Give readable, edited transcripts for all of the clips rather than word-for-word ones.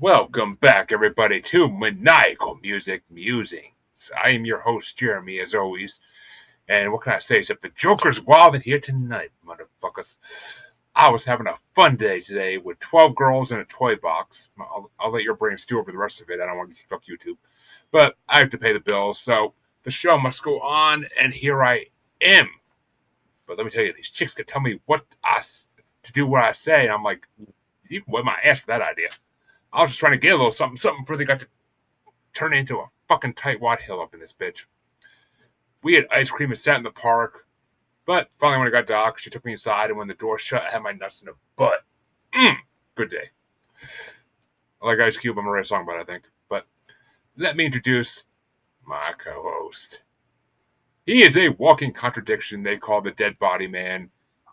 Welcome back, everybody, to Maniacal Music Musings. I am your host, Jeremy, as always. And what can I say except the Joker's wild in here tonight, motherfuckers. I was having a fun day today with 12 girls in a toy box. I'll let your brain stew over the rest of it. I don't want to keep up YouTube. But I have to pay the bills, so the show must go on, and here I am. But let me tell you, these chicks can tell me to do what I say, and I'm like, you can whip my ass for that idea. I was just trying to get a little something before they got to turn into a fucking tightwad hill up in this bitch. We had ice cream and sat in the park, but finally when I got dark, she took me inside, and when the door shut, I had my nuts in a butt. Good day. I like Ice Cube. I'm going to write a song about it, I think. But let me introduce my co-host. He is a walking contradiction they call the Dead Body Man.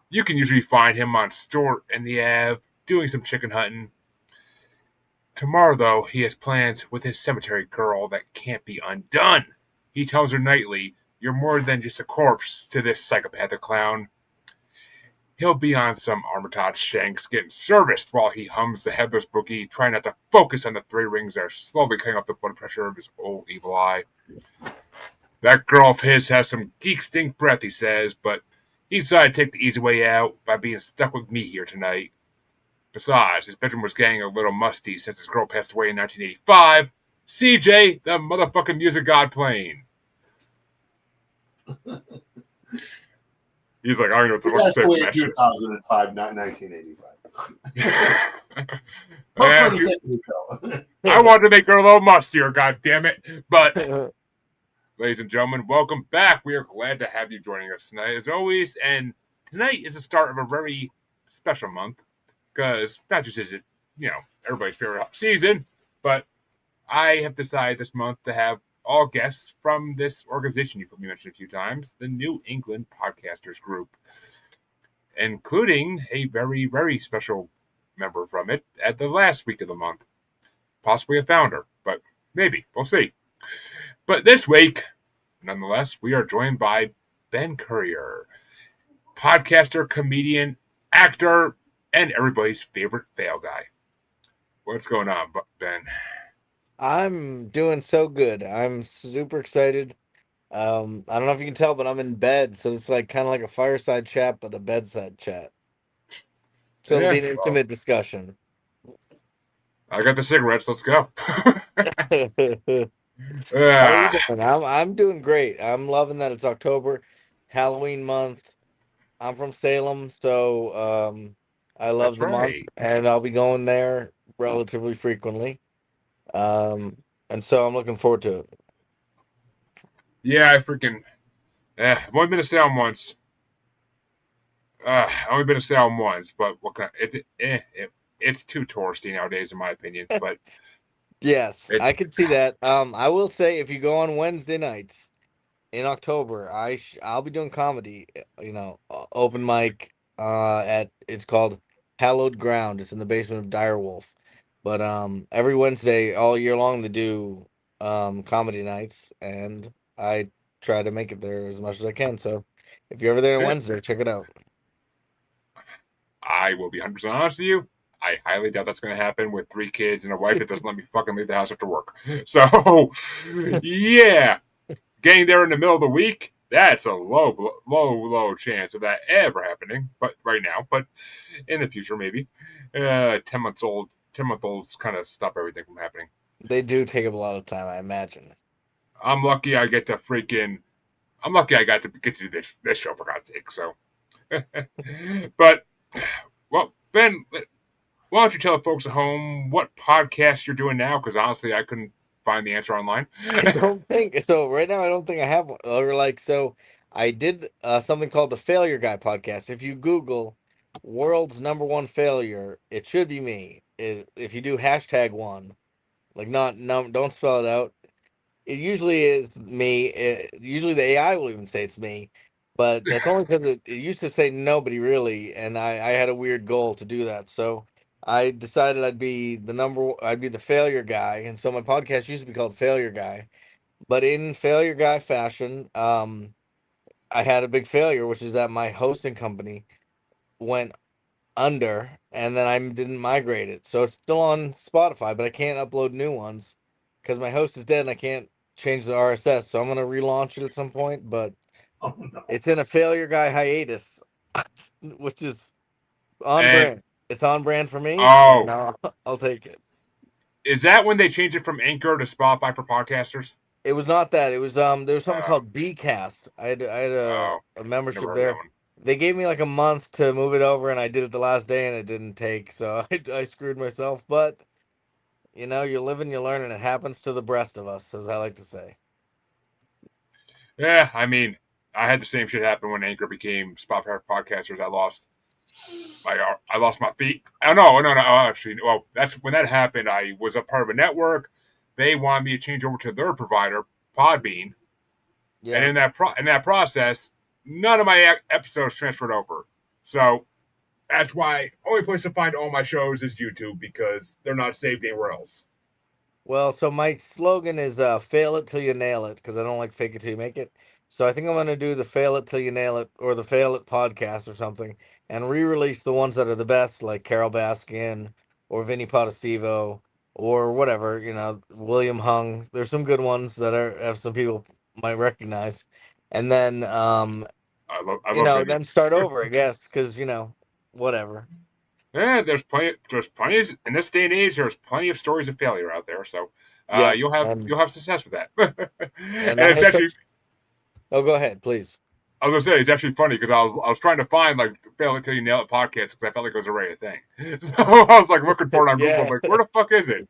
You can usually find him on Stort and the Ave doing some chicken hunting. Tomorrow, though, he has plans with his cemetery girl that can't be undone. He tells her nightly, "You're more than just a corpse to this psychopathic clown." He'll be on some Armitage shanks getting serviced while he hums the Headless Boogie, trying not to focus on the three rings that are slowly cutting up the blood pressure of his old evil eye. That girl of his has some geek stink breath, he says, but he decided to take the easy way out by being stuck with me here tonight. Besides, his bedroom was getting a little musty since his girl passed away in 1985. CJ, the motherfucking music god playing. He's like, I don't know what the fuck to say. That's way 2005, not 1985. I wanted to make her a little mustier, god damn it. But, ladies and gentlemen, welcome back. We are glad to have you joining us tonight, as always. And tonight is the start of a very special month. Because not just is it, everybody's favorite season, but I have decided this month to have all guests from this organization you've mentioned a few times, the New England Podcasters Group, including a very, very special member from it at the last week of the month. Possibly a founder, but maybe. We'll see. But this week, nonetheless, we are joined by Ben Currier, podcaster, comedian, actor, and everybody's favorite fail guy. What's going on, Ben? I'm doing so good. I'm super excited. I don't know if you can tell, but I'm in bed, so it's like kind of like a fireside chat, but a bedside chat. So it'll be an intimate discussion. I got the cigarettes. Let's go. How are you doing? I'm doing great. I'm loving that it's October, Halloween month. I'm from Salem, so I love the month, and I'll be going there relatively frequently. And so I'm looking forward to it. Yeah, I've only been to Salem once. But what kind of, it's too touristy nowadays, in my opinion. But yes, I can see that. I will say, if you go on Wednesday nights in October, I'll be doing comedy. Open mic. It's called Hallowed Ground. It's in the basement of Direwolf. But every Wednesday all year long they do comedy nights, and I try to make it there as much as I can. So if you're ever there on Wednesday, check it out. I will be 100% honest with you. I highly doubt that's going to happen with 3 kids and a wife that doesn't let me fucking leave the house after work. So, yeah, getting there in the middle of the week, that's a low chance of that ever happening. But right now, but in the future, maybe 10-month-olds kind of stop everything from happening. They do take up a lot of time, I imagine. I'm lucky I got to get to do this show, for God's sake. So, but, well, Ben, why don't you tell the folks at home what podcast you're doing now? Because honestly, I couldn't find the answer online. I don't think so. Right now, I don't think I have one. So I did something called the Failure Guy podcast. If you Google world's #1 failure, it should be me. If you do #1, don't spell it out. It usually is me. Usually the AI will even say it's me, but that's only because it used to say nobody really, and I had a weird goal to do that. So I decided I'd be the failure guy, and so my podcast used to be called Failure Guy. But in Failure Guy fashion, I had a big failure, which is that my hosting company went under, and then I didn't migrate it. So it's still on Spotify, but I can't upload new ones because my host is dead and I can't change the RSS. So I'm gonna relaunch it at some point, but Oh no. it's in a failure guy hiatus, which is on And brand. It's on brand for me, and oh, I'll take it. is that when they changed it from Anchor to Spotify for podcasters? It was not that. It was there was something Oh, called Bcast. I had oh, a never membership heard of that there. one. They gave me like a month to move it over, and I did it the last day, and it didn't take. So I screwed myself. But you know, you live and you learn, and it happens to the best of us, as I like to say. Yeah, I mean, I had the same shit happen when Anchor became Spotify for podcasters. I lost my feet. Oh no. Actually, well, that's when that happened. I was a part of a network. They wanted me to change over to their provider, Podbean, and Yeah. in that process, none of my episodes transferred over. So that's why only place to find all my shows is YouTube because they're not saved anywhere else. Well, so my slogan is fail it till you nail it because I don't like fake it till you make it. So I think I'm going to do the fail it till you nail it or the fail it podcast or something and re-release the ones that are the best like Carol Baskin or Vinny Potestivo or whatever, you know, William Hung. There's some good ones that are have some people might recognize. And then I you love know, Vinny. then start over, I guess, cuz you know, whatever. Yeah, there's plenty of, in this day and age. There's plenty of stories of failure out there. So Yep. you'll have success with that. And And I it's had actually such. Oh, go ahead, please. I was gonna say it's actually funny because I was trying to find like fail it till you nail it podcast because I felt like it was already a thing. So I was like looking for it on Google. I'm Yeah. like, where the fuck is it?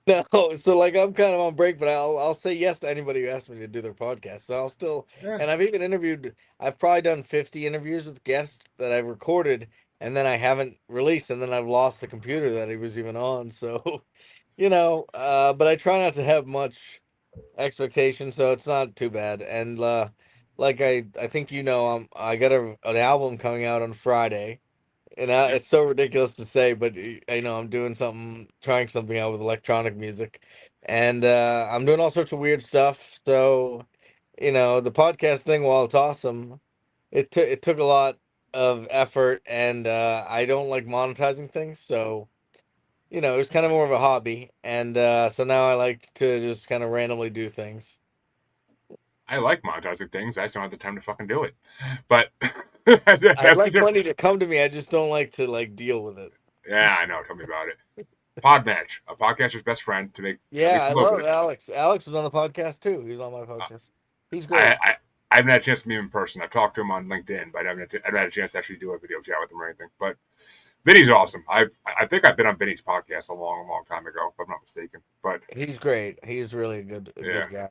No, so like I'm kind of on break, but I'll say yes to anybody who asks me to do their podcast. So I'll still, Yeah, and I've even interviewed. I've probably done 50 interviews with guests that I've recorded, and then I haven't released, and then I've lost the computer that he was even on. So, you know, but I try not to have much expectation, so it's not too bad. And like I think you know, I got an album coming out on Friday. And yeah. it's so ridiculous to say, but I know I'm doing something, trying something out with electronic music, and I'm doing all sorts of weird stuff. So, you know, the podcast thing, while it's awesome, it took a lot of effort, and I don't like monetizing things. So, you know, it was kind of more of a hobby, and so now I like to just kind of randomly do things. I like monetizing things. I just don't have the time to fucking do it. But I'd that's the like money difference. to come to me. I just don't like to like deal with it. Yeah, I know. Tell me about it. Podmatch, a podcaster's best friend to make at Yeah, least I a little love bit. Alex. Alex was on the podcast too. He was on my Uh, podcast. He's I, great. I I haven't had a chance to meet him in person. I've talked to him on LinkedIn, but I haven't had a chance to actually do a video chat with him or anything. But Vinny's awesome. I think I've been on Vinny's podcast a long time ago, if I'm not mistaken. But He's great. He's really a yeah, good guy.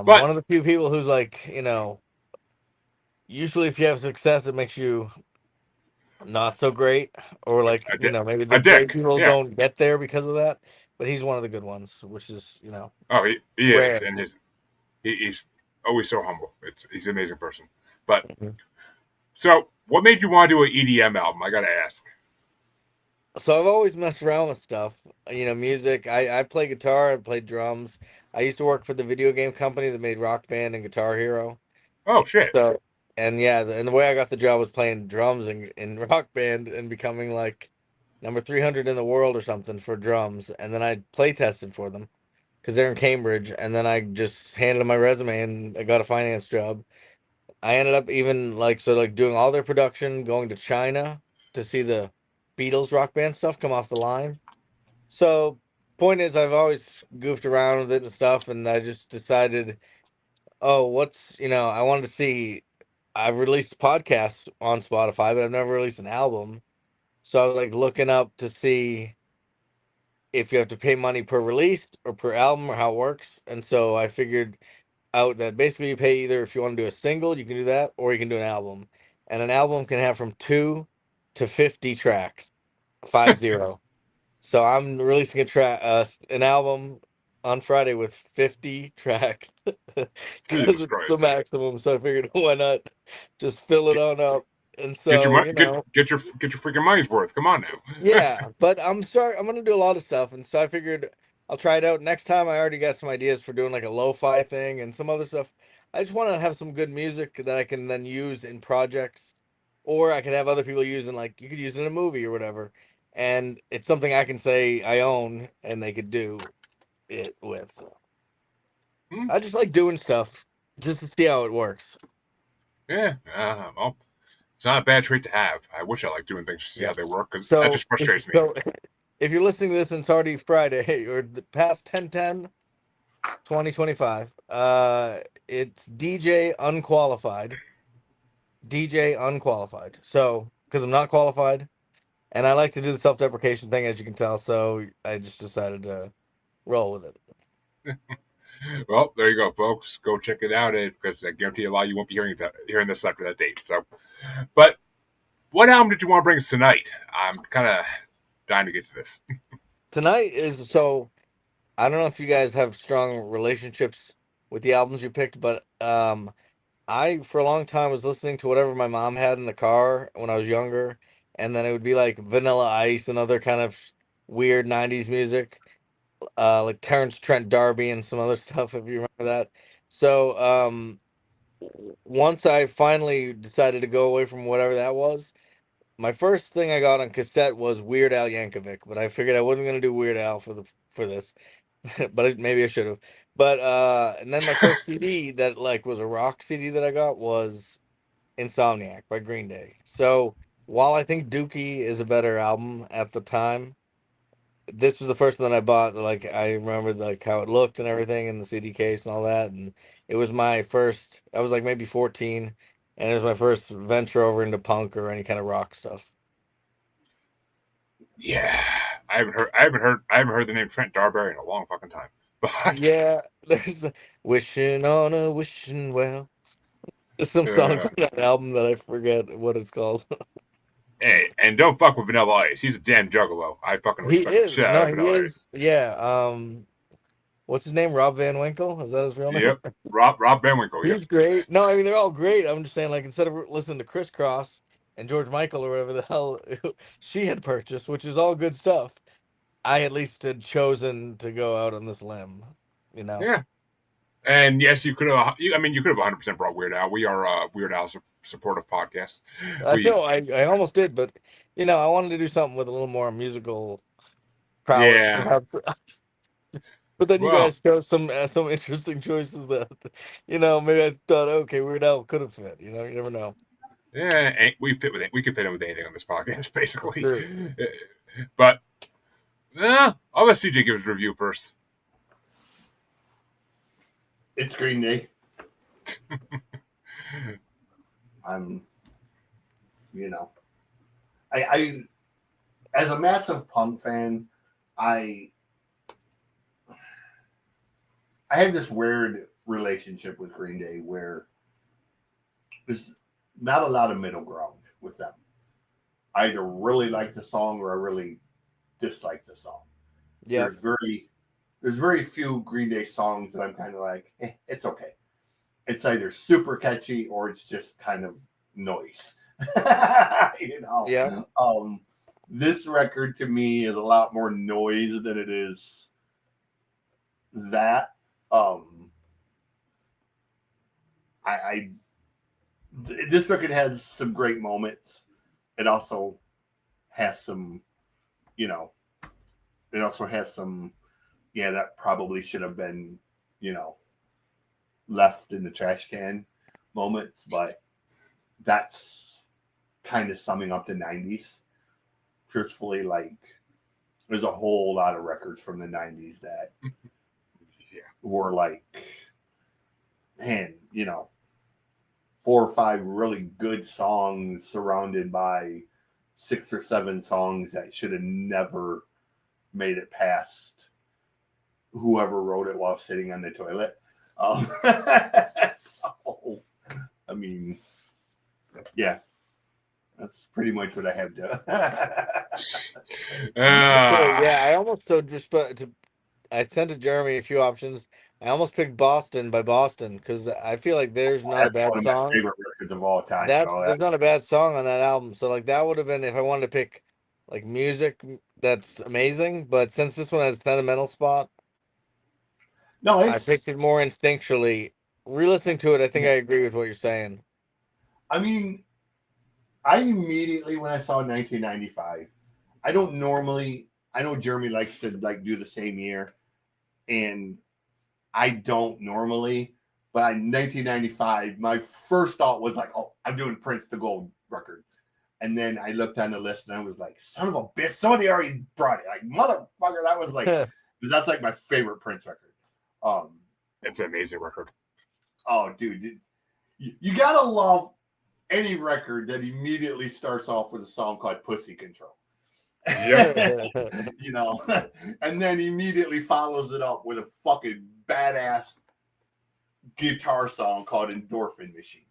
but One of the few people who's like, you know, usually if you have success, it makes you not so great, or like, a, you di- know, maybe the a great dick. people Yeah. don't get there because of that. But he's one of the good ones, which is, you know, Oh, he is, rare. and he's always so humble. He's an amazing person. But Mhm. so, what made you want to do an EDM album? I gotta ask. So I've always messed around with stuff, you know, music. I play guitar. I play drums. I used to work for the video game company that made Rock Band and Guitar Hero. Oh shit. So, and yeah, and the way I got the job was playing drums in Rock Band and becoming like number 300 in the world or something for drums. And then I play tested for them because they're in Cambridge. And then I just handed them my resume and I got a finance job. I ended up even like, so like doing all their production, going to China to see the Beatles Rock Band stuff come off the line. So, point is, I've always goofed around with it and stuff. And I just decided, oh, you know, I wanted to see. I've released podcasts on Spotify, but I've never released an album. So I was like looking up to see if you have to pay money per release or per album or how it works. And so I figured out that basically you pay either if you want to do a single, you can do that, or you can do an album. And an album can have from 2 to 50 tracks, 50. So I'm releasing an album on Friday with 50 tracks because Jesus it's the Christ. maximum. So I figured why not just fill it Get, on up. And get your so, you know, get your freaking money's worth. Come on now. yeah. But I'm gonna do a lot of stuff, and so I figured I'll try it out next time. I already got some ideas for doing like a lo-fi thing and some other stuff. I just want to have some good music that I can then use in projects or I could have other people using, like, you could use it in a movie or whatever, and it's something I can say I own and they could do it with. So Hmm. I just like doing stuff just to see how it works. Yeah. Well, it's not a bad trait to have. I wish I liked doing things to see how they Yes. work because that So just frustrates me. so if you're listening to this and it's already Friday or the past 10/10/2025, it's DJ unqualified. So because I'm not qualified, and I like to do the self-deprecation thing, as you can tell, so I just decided to roll with it. Well, there you go, folks. Go check it out because I guarantee a lot of you won't be hearing this after that date. So, but what album did you want to bring us tonight? I'm kind of dying to get to this. Tonight is so I don't know if you guys have strong relationships with the albums you picked, but I for a long time was listening to whatever my mom had in the car when I was younger, and then it would be like Vanilla Ice and other kind of weird '90s music, like Terrence Trent D'Arby and some other stuff, if you remember that. So once I finally decided to go away from whatever that was, my first thing I got on cassette was Weird Al Yankovic, but I figured I wasn't gonna do Weird Al for this, but maybe I should have. But and then my first CD that like was a rock CD that I got was Insomniac by Green Day. So while I think Dookie is a better album at the time, this was the first one that I bought. Like I remember like how it looked and everything in the CD case and all that, and it was my first. I was like maybe 14, and it was my first venture over into punk or any kind of rock stuff. Yeah, I haven't heard the name Trent D'Arby in a long fucking time. But Yeah, there's wishing on a wishing well. There's some songs uh, on that album that I forget what it's called. hey, and don't fuck with Vanilla Ice. He's a damn juggalo. I fucking He respect the shit is. out No, of he Vanilla is. Ice. Yeah. What's his name? Rob Van Winkle? Is that his real name? Yep, Rob Van Winkle. Yep. He's great. No, I mean they're all great. I'm just saying, like, instead of listening to Criss Cross and George Michael or whatever the hell she had purchased, which is all good stuff, I at least had chosen to go out on this limb. You know. Yeah. And yes, you could have. I mean, you could have 100% brought Weird Al. We are a Weird Al supportive podcast. I We, know I almost did, but I wanted to do something with a little more musical prowess. yeah. But then you Well, guys chose some interesting choices that, maybe I thought, okay, Weird Al could have fit. You never know. yeah, we fit with it. We can fit in with anything on this podcast, It's basically. true. But I'll let CJ give his review first. It's Green Day. I'm, I as a massive punk fan, I have this weird relationship with Green Day where there's not a lot of middle ground with them. I either really like the song or I really dislike the song. Yeah. There's very few Green Day songs that I'm kind of like, it's okay. It's either super catchy or it's just kind of noise. Yeah. This record to me is a lot more noise than it is that. I this record has some great moments. It also has some, you know, it also has some, yeah, that probably should have been, left in the trash can moments, but that's kind of summing up the 90s. Truthfully, like, there's a whole lot of records from the 90s that Yeah. were like, man, 4 or 5 really good songs surrounded by 6 or 7 songs that should have never made it past whoever wrote it while sitting on the toilet. So, I mean, yeah, that's pretty much what I have to. So, yeah, I almost I sent to Jeremy a few options. I almost picked Boston by Boston because I feel like there's not a That's bad one of my song. favorite records of all time. There's not a bad song on that album. So like that would have been if I wanted to pick like music that's amazing. But since this one has a sentimental spot, No, I picked it more instinctually. Re-listening to it, I think I agree with what you're saying. I mean, I immediately, when I saw 1995, I don't normally. I know Jeremy likes to like do the same year, and I don't normally. But in 1995, my first thought was like, "Oh, I'm doing Prince the Gold record." And then I looked on the list and I was like, "Son of a bitch! Somebody already brought it." Like, motherfucker, that was like, that's like my favorite Prince record. It's an amazing record. Oh, dude, you gotta love any record that immediately starts off with a song called "Pussy Control." Yeah. You know, and then immediately follows it up with a fucking badass guitar song called "Endorphin Machine."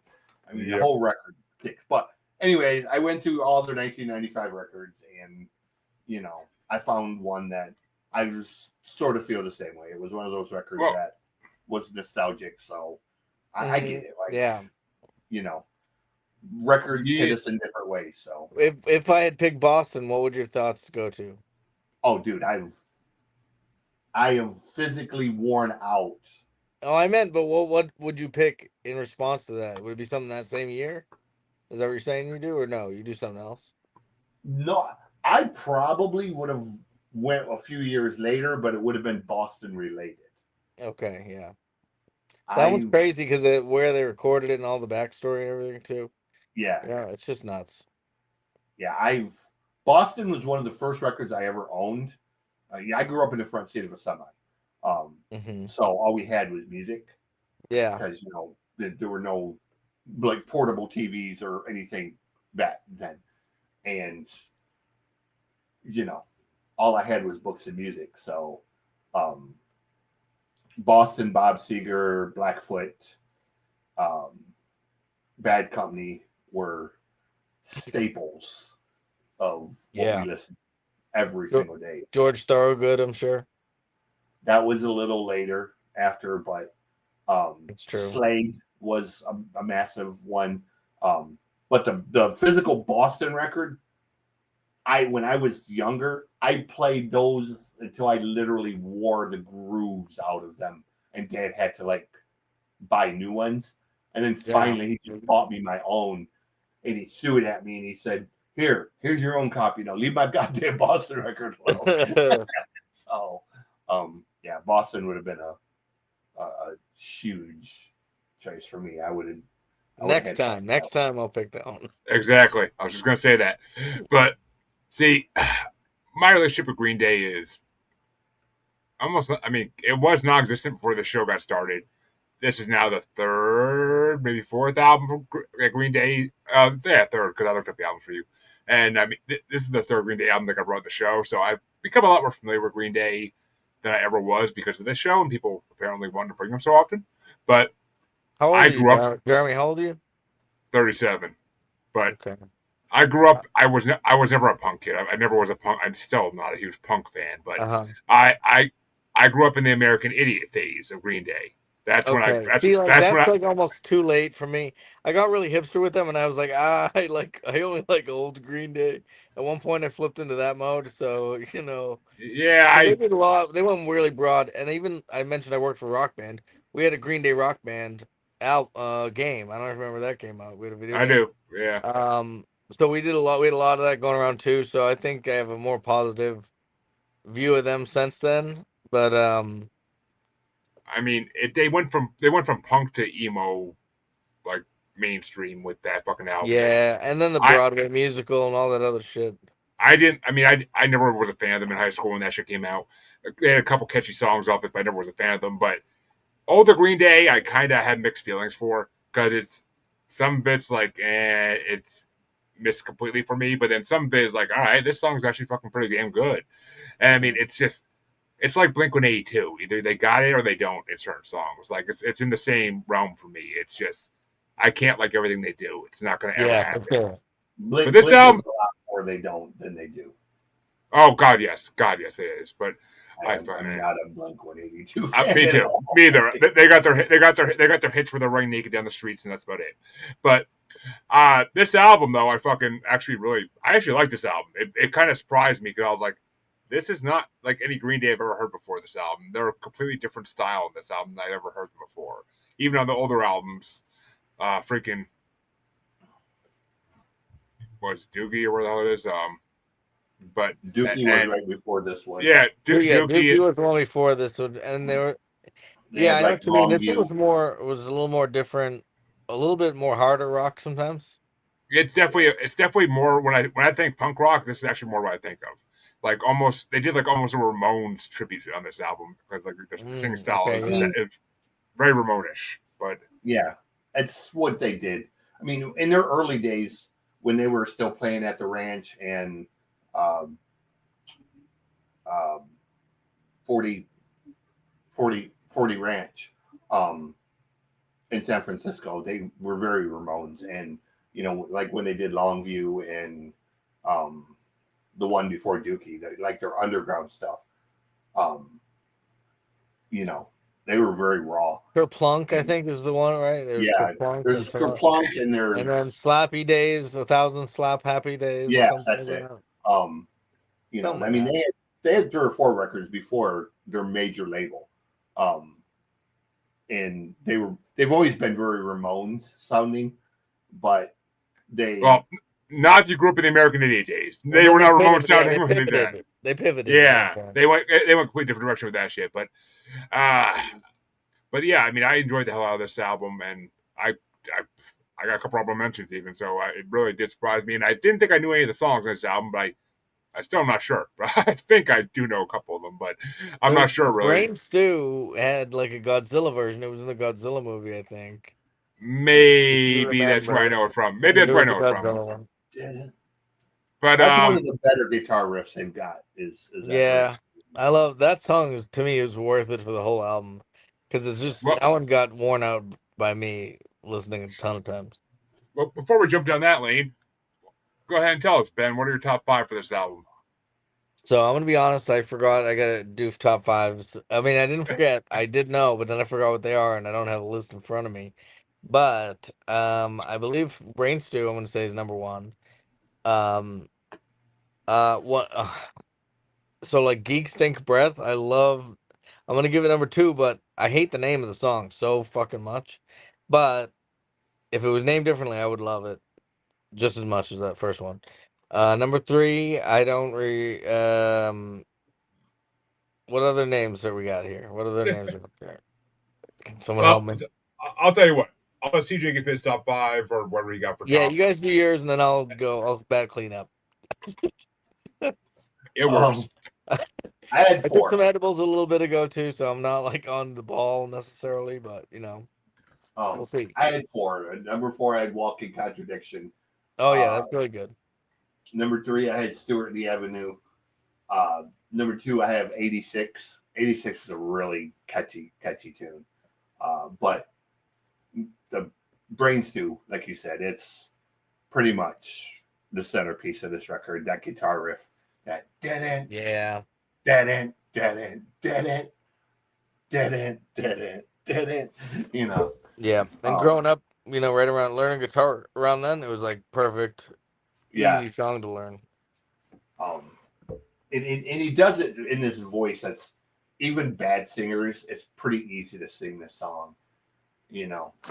I mean, the whole record kicks. But anyways, I went through all their 1995 records, and you know, I found one that I just sort of feel the same way. It was one of those records that was nostalgic, so I get it. Like, yeah, you know, records hit us in different ways. So if I had picked Boston, what would your thoughts go to? Oh, dude, I have physically worn out. Oh, I meant, but what would you pick in response to that? Would it be something that same year? Is that what you're saying you do, or no? You do something else? No, I probably would have went a few years later, but it would have been Boston related. Okay, yeah. That one's I crazy because where they recorded it and all the backstory and everything too. yeah, Yeah, it's just nuts. yeah. Boston was one of the first records I ever owned. Yeah, I grew up in the front seat of a semi, so all we had was music. Yeah, because there were no like portable TVs or anything back then, and all I had was books and music. So, um, Boston, Bob Seger, Blackfoot, um, Bad Company were staples of what we yeah. listened to every single day. George Thorogood, I'm sure. That was a little later after, but It's true. Slade was a massive one. But the physical Boston record, when I was younger, I played those until I literally wore the grooves out of them, and Dad had to like buy new ones. And then finally, he just bought me my own, and he threw it at me, and he said, "Here's your own copy. Now leave my goddamn Boston record alone." So, yeah, Boston would have been a huge choice for me. Next time I'll pick that one. Exactly. I was just gonna say that, but see, my relationship with Green Day is almost. I mean, it was non-existent before the show got started. This is now the third, maybe fourth album from Green Day. Yeah, third, because I looked up the album for you. And I mean, this is the third Green Day album that I brought the show. So I've become a lot more familiar with Green Day than I ever was because of this show, and people apparently wanted to bring them so often. But How old I are you, grew up Jeremy? How old are you? 37. But Okay. I grew up. I was never a punk kid. I never was a punk. I'm still not a huge punk fan. But I grew up in the American Idiot phase of Green Day. That's when Okay. That's See, like that's when that's like almost too late for me. I got really hipster with them, and I was like, I only like old Green Day. At one point, I flipped into that mode. So Yeah, but they did a lot. They went really broad, and even I mentioned I worked for Rock Band. We had a Green Day Rock Band game. I don't even remember that came out. We had a video I game. do. Yeah. So we did a lot. We had a lot of that going around too. So I think I have a more positive view of them since then. But I mean, they went from punk to emo, like mainstream with that fucking album. yeah, and then the I Broadway musical and all that other shit. I didn't. I mean, I never was a fan of them in high school when that shit came out. They had a couple catchy songs off it, but I never was a fan of them. But older Green Day, I kind of had mixed feelings for because it's some bits like it's missed completely for me, but then some bits like, all right, this song's actually fucking pretty damn good. And I mean, it's like Blink-182. Either they got it or they don't in certain songs. Like it's in the same realm for me. It's just I can't like everything they do. It's not going to ever happen. Sure. Blink, But this Blink album, is a lot more they don't than they do. oh God, yes, it is. But I'm not a Blink 182 me fan. too. Me either. They got their hits where they're running naked down the streets, and that's about it. But this album though, I actually like this album. It kind of surprised me because I was like, this is not like any Green Day I've ever heard before. This album, they're a completely different style in this album than I'd ever heard them before. Even on the older albums, freaking was Doogie or where the hell it is. But Dookie was and right before this one. yeah, Yeah, Dookie. Dookie was the one before this one, and they were. They Yeah, had I know like what you mean. This one Longview. was a little more different, a little bit more harder rock sometimes. It's definitely more when I think punk rock. This is actually more what I think of. Like almost they did like almost a Ramones tribute on this album because like the singing style Okay, yeah. is very Ramonish. But Yeah, it's what they did. I mean, in their early days when they were still playing at the ranch and um, um, 40, 40 Ranch in San Francisco, they were very Ramones. And, you know, like when they did Longview and um, the one before Dookie, like their underground stuff, um, you know, they were very raw. Kerplunk, I think, is the one, right? There's Yeah, Kerplunk there's Kerplunk and and then there's, Slappy Days, 1,000 Happy Days, or yeah, something that's like it. that. You know, Something I like mean, that. they had 3 or 4 records before their major label, and they've always been very Ramones sounding, but they well, not if you grew up in the American Idiot days. And They then were they not Ramon pivoted. Yeah, sounding they when they did that. pivoted. They pivoted at one Yeah, point. they went a completely different direction with that shit. Uh but yeah, I mean, I enjoyed the hell out of this album, and I got a couple of mentions even, so it really did surprise me. And I didn't think I knew any of the songs on this album, but I still am not sure. I think I do know a couple of them, but I'm not sure really. Brain Stew had like a Godzilla version. It was in the Godzilla movie, I think. If you Maybe that's where I remember, know it from. I Maybe think that's it where I was the know it from. Godzilla one. But that's one of the better guitar riffs they've got. Is that Brain? Yeah, I love that song. Is to me is worth it for the whole album because it's just well, that one got worn out by me listening a ton of times. well, before we jump down that lane, go ahead and tell us, Ben. What are your top 5 for this album? So I'm gonna be honest. I forgot. I gotta do top fives. I mean, I didn't forget. I did know, but then I forgot what they are, and I don't have a list in front of me. But I believe Brain Stew. I'm gonna say is number one. Um, what? So like Geek Stink Breath. I love. I'm gonna give it number two, but I hate the name of the song so fucking much. But if it was named differently, I would love it just as much as that first one. Number three. I don't what other names have we got here? What other names are up there? Can someone help Well, me? I'll tell you what. I'll let CJ give his top 5 or whatever you got for Yeah, top. you guys do yours, and then I'll go. I'll bad clean up. It works. I had I took some 4. edibles a little bit ago too, so I'm not like on the ball necessarily, but we'll see. I had 4. Number 4, I had Walking Contradiction. Oh yeah, Uh, that's really good. Number 3, I had Stewart the Avenue. Number 2, I have 86. 86 is a really catchy tune. But the Brain Stew, like you said, it's pretty much the centerpiece of this record. That guitar riff, that dead end, Yeah, dead end, dead end, dead end, dead end, dead end, dead end. You know. yeah. And growing up, right around learning guitar around then, it was like perfect, Yeah. easy song to learn. And he does it in this voice that's even bad singers. It's pretty easy to sing this song.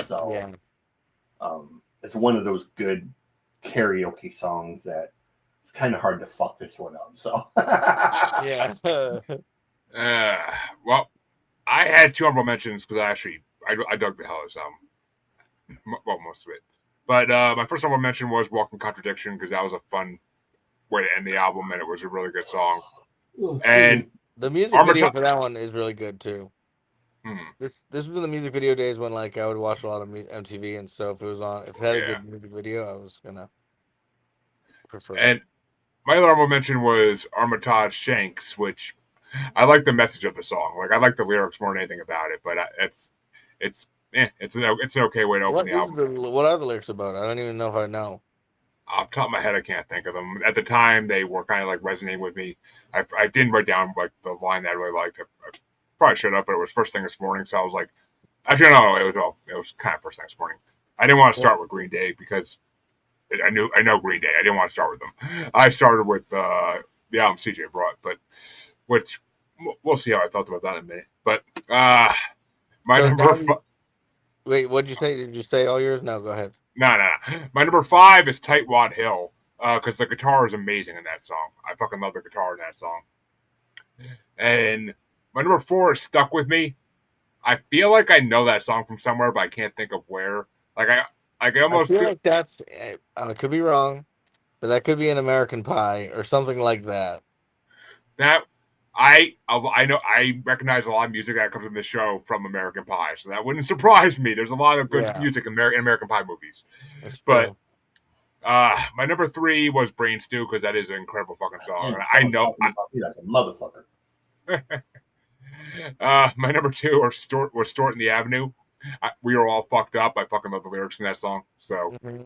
So Yeah, it's one of those good karaoke songs that it's kind of hard to fuck this one up. So yeah. Well, I had 2 honorable mentions because I dug the hell out of this album. Well, most of it. But my first honorable mention was Walking Contradiction because that was a fun way to end the album, and it was a really good song. And The music Armor video Top. for that one is really good too. Hmm, This was in the music video days when like I would watch a lot of MTV, and so if it had a yeah. good music video, I was gonna prefer it. And my other honorable mention was Armitage Shanks, which I like the message of the song. Like I like the lyrics more than anything about it, but it's an okay way to open the album. What are the lyrics about? I don't even know if I know. Off the top of my head, I can't think of them. At the time, they were kind of like resonating with me. I didn't write down like the line that I really liked. I probably should have, but it was first thing this morning, so I was like, actually no, it was kind of first thing this morning. I didn't want to start with Green Day because I know Green Day. I didn't want to start with them. I started with the album CJ brought, but which we'll see how I felt about that in a minute. But my So number. wait, what'd you say? Did you say all yours? No, go ahead. No. My number 5 is Tightwad Hill. because the guitar is amazing in that song. I fucking love the guitar in that song. And my number 4 is Stuck With Me. I feel like I know that song from somewhere, but I can't think of where. Like I I almost feel like that's. I could be wrong, but that could be an American Pie or something like that. that know I recognize a lot of music that comes from this show from American Pie, so that wouldn't surprise me. There's a lot of good Yeah, music in American Pie movies, that's but true. my number 3 was Brain Stew because that is an incredible fucking song, and And I someone's know. talking about me like a motherfucker. My number 2 was Stort in the Avenue. We Are All Fucked Up. I fucking love the lyrics in that song. So, Hmm.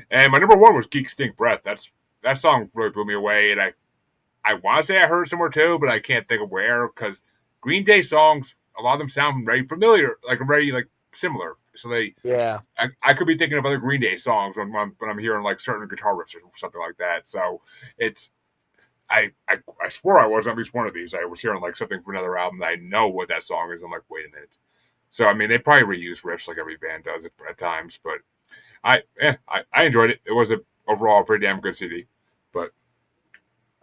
and my number 1 was Geek Stink Breath. That song really blew me away, and I want to say I heard it somewhere too, but I can't think of where because Green Day songs, a lot of them sound very familiar, like very like similar. So Yeah. I could be thinking of other Green Day songs when I'm hearing like certain guitar riffs or something like that. So it's I swore I was at least one of these. I was hearing like something from another album that I know what that song is. I'm like, wait a minute. So I mean, they probably reuse riffs like every band does at times, but I enjoyed it. It was a overall pretty damn good CD. But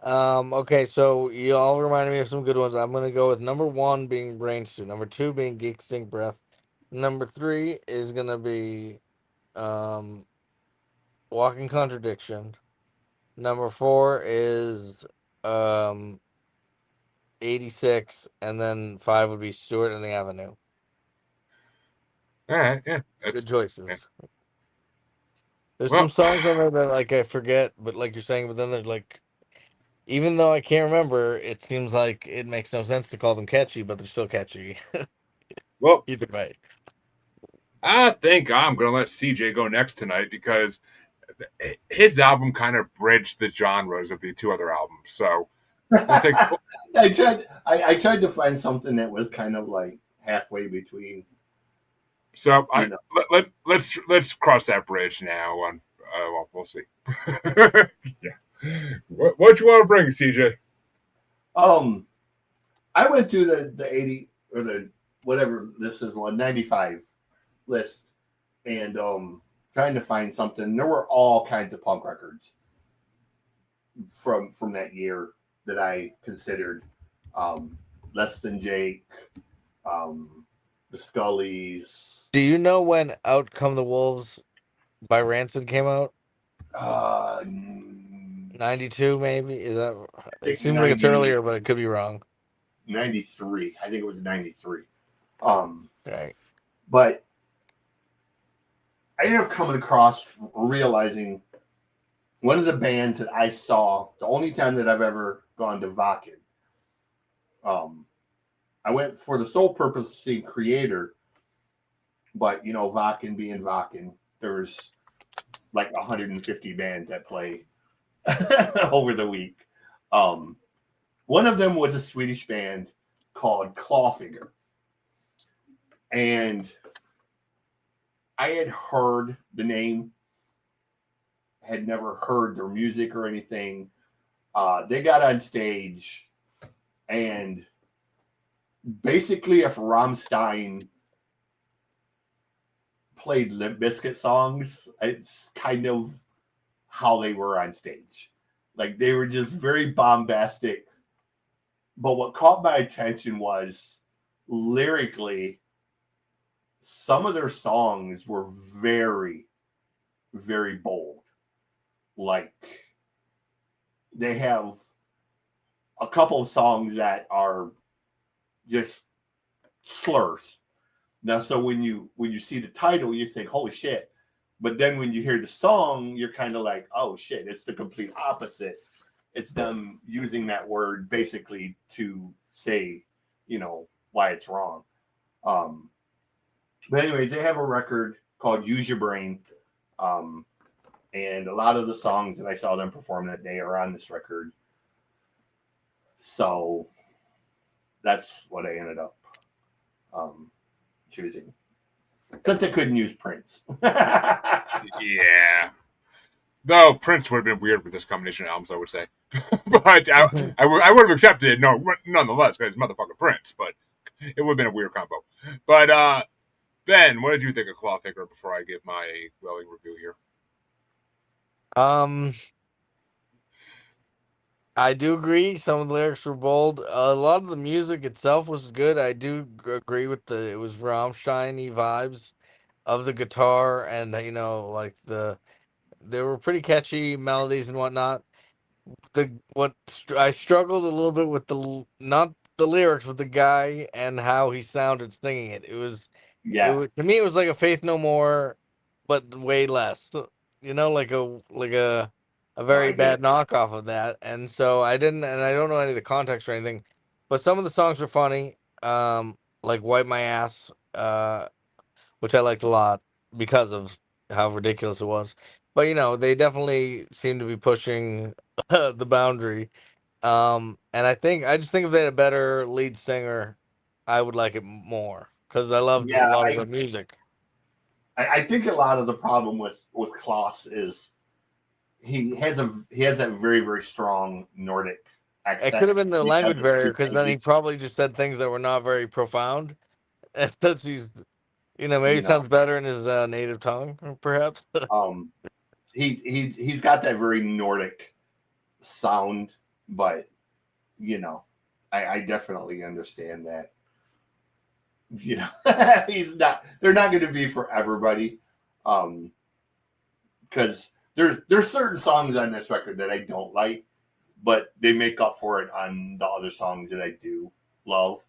Okay, so you all reminded me of some good ones. I'm gonna go with number 1 being Brain Stew, number 2 being Geek Stink Breath, number 3 is gonna be um Walking Contradiction. Number 4 is um 86, and then 5 would be Stewart and the Avenue. all right, yeah, Good yeah. choices. There's some Well, songs on there that like I forget, but like you're saying, but then they're like, even though I can't remember, it seems like it makes no sense to call them catchy, but they're still catchy. well, Either way. I think I'm gonna let CJ go next tonight because his album kind of bridged the genres of the 2 other albums. So we'll take. I tried to find something that was kind of like halfway between, So you know. let's cross that bridge now. On well, we'll see. Yeah. What you want to bring, CJ? Um, I went through the 80 or the whatever this is 195 list and trying to find something. There were all kinds of punk records from that year that I considered. Um, Less Than Jake, um, the Scullies. Do you know when Out Come the Wolves by Rancid came out? I 92 maybe? Is that it think seems like it's earlier, but it could be wrong. 93. I think it was 93. Um, Okay. but I ended up coming across realizing one of the bands that I saw the only time that I've ever gone to Vakken. I went for the sole purpose of seeing Creator, but you know, Vakken being Vakken, there's like 150 bands that play over the week. Um, One of them was a Swedish band called Clawfinger. And I had heard the name, had never heard their music or anything. They got on stage, and basically, if Rammstein played Limp Bizkit songs, it's kind of how they were on stage. Like they were just very bombastic. But what caught my attention was lyrically, some of their songs were very, very bold. Like they have a couple of songs that are just slurs. Now, so when you see the title, you think, "Holy shit!" But then when you hear the song, you're kind of like, "Oh shit!" It's the complete opposite. It's them using that word basically to say, why it's wrong. Um, but anyways, they have a record called "Use Your Brain," and a lot of the songs that I saw them perform that day are on this record. So that's what I ended up choosing. Since I couldn't use Prince. Yeah. Though Prince would have been weird with this combination of albums, I would say. But I would have accepted it, no, nonetheless, because it's motherfucking Prince. But it would have been a weird combo. But Ben, what did you think of Clawfinger before I give my glowing review here? Um, I do agree. Some of the lyrics were bold. A lot of the music itself was good. I do agree with it was Rammstein-y vibes of the guitar, and like they were pretty catchy melodies and whatnot. I struggled a little bit with not the lyrics, but the guy and how he sounded singing it. Yeah. To me it was like a Faith No More, but way less. Like a No, very I get bad it. knockoff of that. And so I didn't, and I don't know any of the context or anything, but some of the songs were funny. Like "Wipe My Ass," which I liked a lot because of how ridiculous it was. But they definitely seem to be pushing the boundary. And I just think if they had a better lead singer, I would like it more because I loved a Yeah, lot of the music. I think a lot of the problem with Klaus is he has that very very strong Nordic It could accent have been the because language of barrier his because then he language. probably just said things that were not very profound. And that's maybe You it know, sounds better in his native tongue, perhaps. um, he's got that very Nordic sound, but you know, I definitely understand that. You know, he's not. They're not going to be for everybody, because there's certain songs on this record that I don't like, but they make up for it on the other songs that I do love.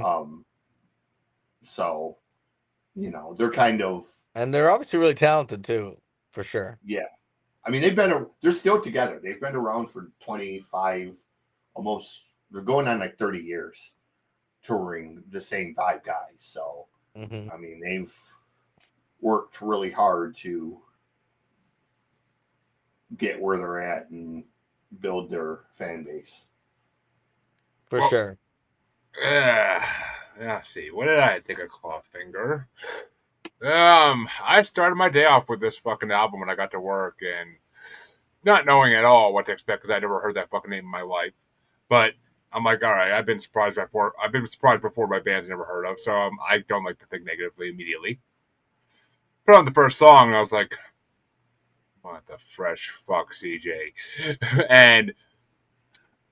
Um, so they're kind of And they're obviously really talented too, for sure. yeah. I mean, they're still together. They've been around for 25, almost. They're going on like 30 years touring the same five guys. So Hmm. I mean, they've worked really hard to get where they're at and build their fan base. For Well, sure. let's see. What did I think of Clawfinger? I started my day off with this fucking album when I got to work and not knowing at all what to expect because I never heard that fucking name in my life. But I'm like, all right, I've been surprised before. I've been surprised before by bands I never heard of, so I don't like to think negatively immediately. Put on the first song, and I was like, what the fresh fuck, CJ? And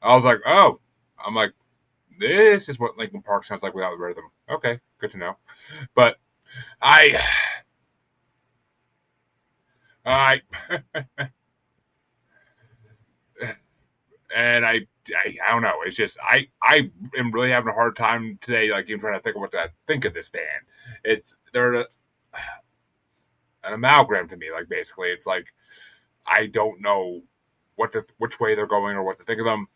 I was like, oh, I'm like, this is what Linkin Park sounds like without the rhythm. Okay, good to know. But I, I, and I don't know. It's just I am really having a hard time today, like even trying to think of what to think of this band. They're an amalgam to me. Like basically, it's like I don't know which way they're going or what to think of them.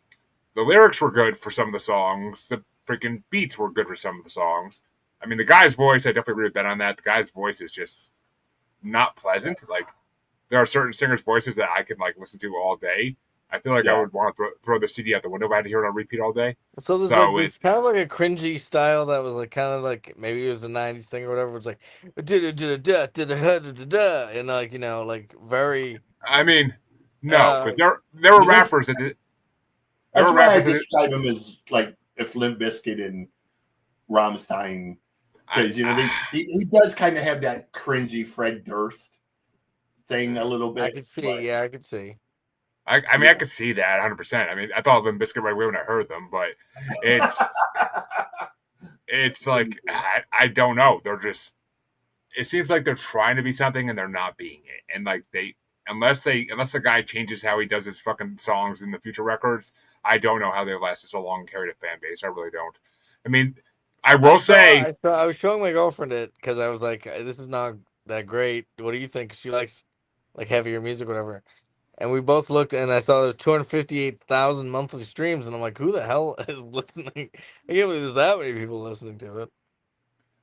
The lyrics were good for some of the songs. The freaking beats were good for some of the songs. I mean, the guy's voice, I definitely agree with Ben on that. The guy's voice is just not pleasant. Like there are certain singers' voices that I can like listen to all day. I feel like I Yeah, would want to throw the CD out the window if I had to hear it on repeat all day. So there's like So it, this kind of like a cringy style that was like kind of like maybe it was the '90s thing or whatever. It's like and like like very I mean, no, uh because there were that's rappers that did, there that's were why I rappers that did, describe him as like if Limp Bizkit and Rammstein, I, because he does kind of have that cringy Fred Durst thing a little I bit, could see, but yeah, I could see I mean, you I know. could see that 100%. I mean, I thought of Limp Bizkit right away when I heard them, but it's it's like I don't know. They're just it seems like they're trying to be something and they're not being it. And like unless the guy changes how he does his fucking songs in the future records, I don't know how they lasted so long and carried a fan base. I really don't. I mean, I will say, I was showing my girlfriend it because I was like, this is not that great. What do you think? She likes like heavier music, whatever. And we both looked, and I saw there's 258,000 monthly streams, and I'm like, who the hell is listening? I can't believe there's that many people listening to it.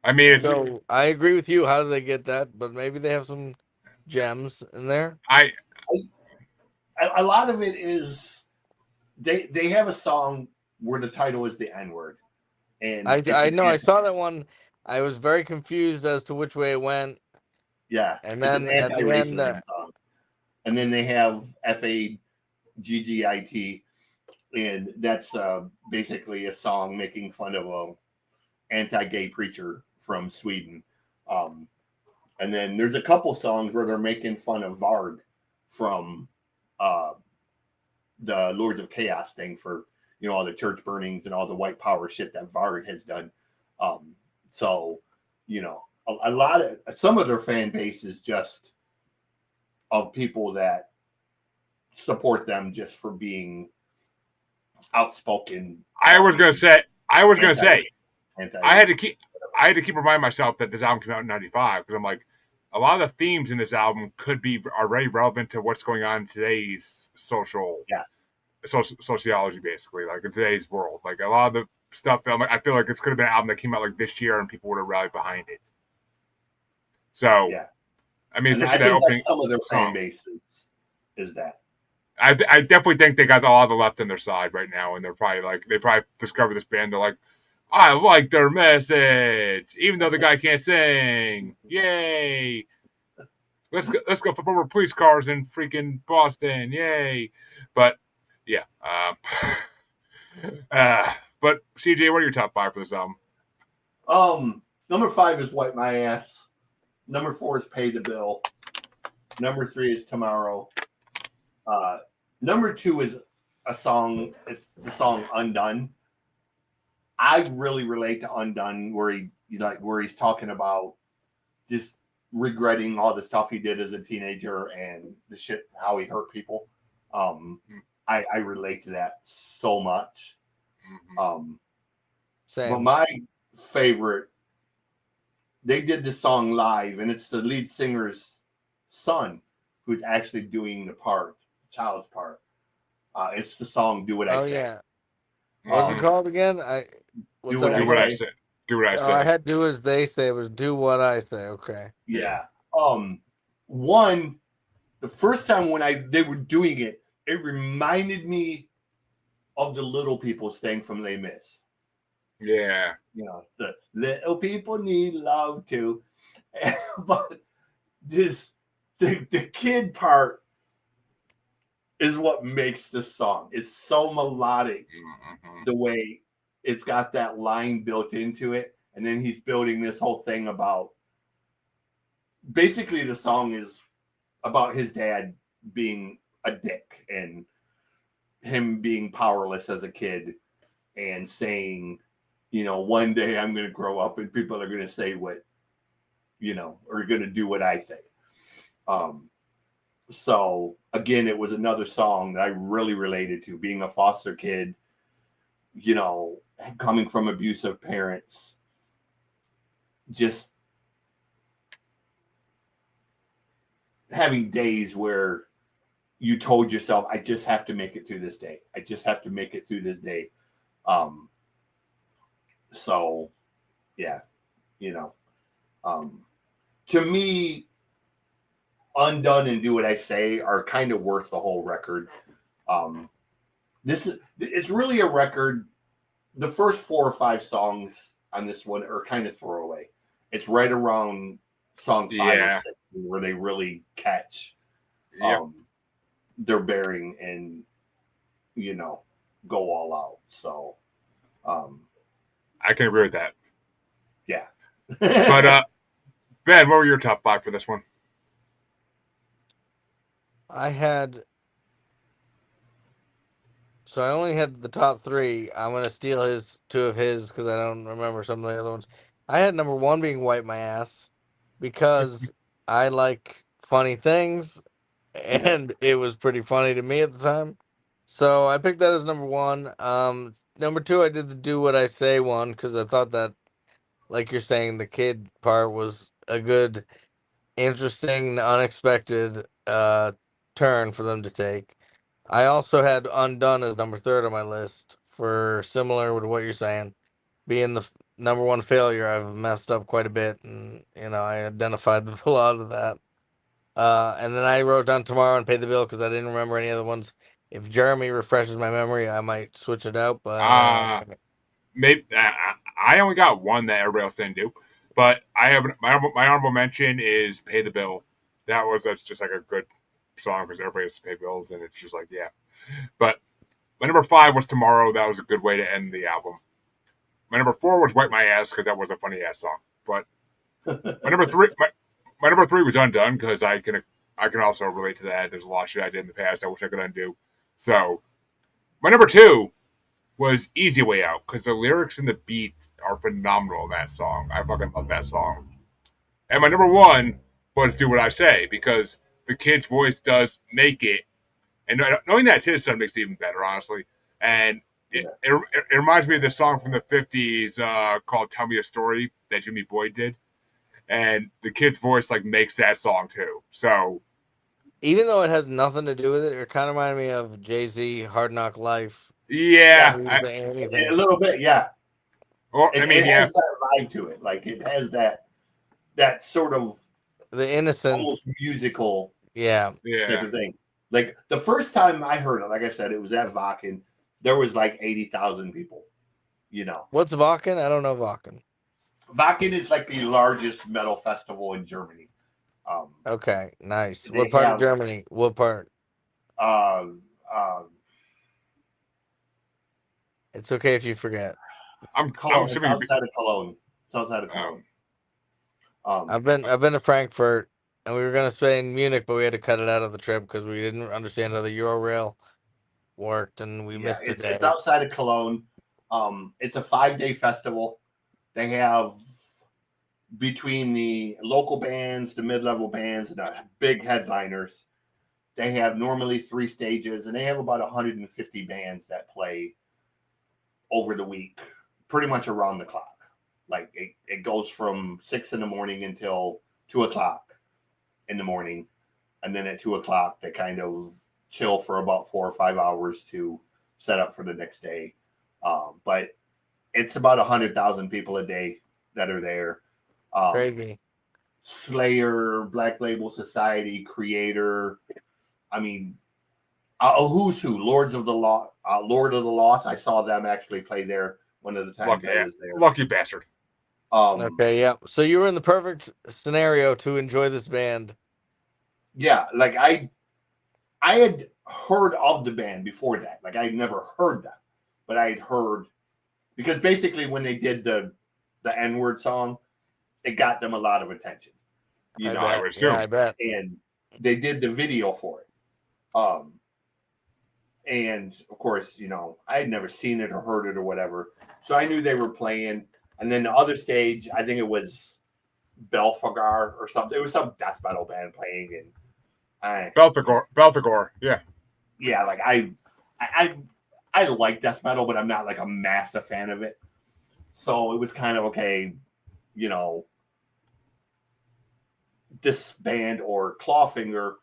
I mean, Yeah, it's So I agree with you. How do they get that? But maybe they have some gems in there. I a lot of it is they have a song where the title is the N word, and it's I an know I saw that one. I was very confused as to which way it went, yeah, and it's an then at the end, anti-racism song. And then they have FAGGIT, and that's basically a song making fun of a anti-gay preacher from Sweden. Um, and then there's a couple songs where they're making fun of Varg from the Lords of Chaos thing for, you know, all the church burnings and all the white power shit that Vard has done. So, you know, a lot of some of their fan base is just of people that support them just for being outspoken. I was gonna say, I had anti- to keep reminding myself that this album came out in '95 because I'm like, a lot of the themes in this album are very relevant to what's going on in today's sociology, basically, like in today's world. Like a lot of the stuff, I feel like this could have been an album that came out like this year and people would have rallied behind it. So, yeah, I mean, and especially I that think opening that's some of their fan song. base is that. I definitely think they got a lot of the left on their side right now, and they probably discovered this band. They're like, I like their message, even though the guy can't sing. Yay! Let's go flip over police cars in freaking Boston. Yay! But yeah, but CJ, what are your top 5 for this album? Number 5 is Wipe My Ass. Number 4 is Pay the Bill. Number 3 is Tomorrow. Number 2 is a song. It's the song Undone. I really relate to Undone, where he's talking about just regretting all the stuff he did as a teenager and the shit, how he hurt people. I relate to that so much. Same. But my favorite, they did the song live, and it's the lead singer's son who's actually doing the child's part. It's the song "Do What I Say." Yeah. What's it called again? Do what I say. Do what I say. I had "Do As They Say." It was "Do What I Say." Okay. Yeah. The first time when they were doing it, it reminded me of the Little People's thing from Les Mis. Yeah. You know, the little people need love too. But the kid part is what makes the song. It's so melodic, the way it's got that line built into it. And then he's building this whole thing about, basically the song is about his dad being a dick and him being powerless as a kid and saying, you know, one day I'm going to grow up and people are going to say what, you know, are going to do what I say. So again, it was another song that I really related to, being a foster kid, you know, coming from abusive parents, just having days where you told yourself, I just have to make it through this day. I just have to make it through this day. So yeah, you know, to me, Undone and Do What I Say are kind of worth the whole record. It's really a record. The first 4 or 5 songs on this one are kind of throwaway. It's right around song 5 or 6 where they really catch their bearing and, you know, go all out. So I can agree with that. Yeah. But Ben, what were your top 5 for this one? I only had the top 3. I'm gonna steal 2 of his because I don't remember some of the other ones. I had number 1 being "Wipe My Ass" because I like funny things, and it was pretty funny to me at the time. So I picked that as number 1. Number 2, I did the "Do What I Say" one because I thought that, like you're saying, the kid part was a good, interesting, unexpected turn for them to take. I also had "Undone" as number 3 on my list for similar with what you're saying, being the number 1 failure. I've messed up quite a bit, and you know I identified with a lot of that. And then I wrote down "Tomorrow" and "Pay the Bill" because I didn't remember any other ones. If Jeremy refreshes my memory, I might switch it out. But Maybe I only got one that everybody else didn't do, but I have my honorable mention is "Pay the Bill." That's just like a good song because everybody has to pay bills, and it's just like yeah. But my number 5 was "Tomorrow." That was a good way to end the album. My number 4 was "Wipe My Ass" because that was a funny ass song. But my number 3 was "Undone" because I can I can also relate to that. There's a lot of shit I did in the past I wish I could undo. So my number 2 was Easy Way Out because the lyrics and the beats are phenomenal in that song. I fucking love that song. And my number 1 was Do What I Say because the kid's voice does make it. And knowing that it's his son makes it even better, honestly. And it reminds me of this song from the 50s called Tell Me a Story that Jimmy Boyd did. And the kid's voice like makes that song too. So even though it has nothing to do with it, it kind of reminded me of Jay-Z Hard Knock Life. yeah, Anything. A little bit, yeah. Well, It has that vibe to it. Like it has that sort of the innocent, almost musical, yeah, type of thing. Like the first time I heard it, like I said, it was at Wacken. There was like 80,000 people. You know, what's Wacken? I don't know Wacken. Wacken is like the largest metal festival in Germany. Okay, nice. What part of Germany? What part? It's okay if you forget. Cologne. It's outside of Cologne. It's outside of Cologne. I've been to Frankfurt, and we were gonna stay in Munich, but we had to cut it out of the trip because we didn't understand how the Eurorail worked, and we missed a day. It's outside of Cologne. It's a 5-day festival. They have between the local bands, the mid-level bands, and the big headliners. They have normally 3 stages, and they have about 150 bands that play over the week, pretty much around the clock. Like it goes from 6 in the morning until 2 o'clock in the morning. And then at 2 o'clock, they kind of chill for about 4 or 5 hours to set up for the next day. But it's about 100,000 people a day that are there. Crazy. Slayer, Black Label Society, Creator. I mean, a who's who. Lord of the Lost. I saw them actually play there one of the times I was there. Lucky bastard. Okay, yeah. So you were in the perfect scenario to enjoy this band. Yeah, like I had heard of the band before that. Like I had never heard them, but I had heard because basically when they did the N-word song, it got them a lot of attention. You know, I bet. And they did the video for it. And of course, you know, I had never seen it or heard it or whatever. So I knew they were playing. And then the other stage, I think it was Belfagar or something. It was some death metal band playing. And Belfagor, yeah. Yeah, like I like death metal, but I'm not like a massive fan of it. So it was kind of okay, you know, this band or Clawfinger,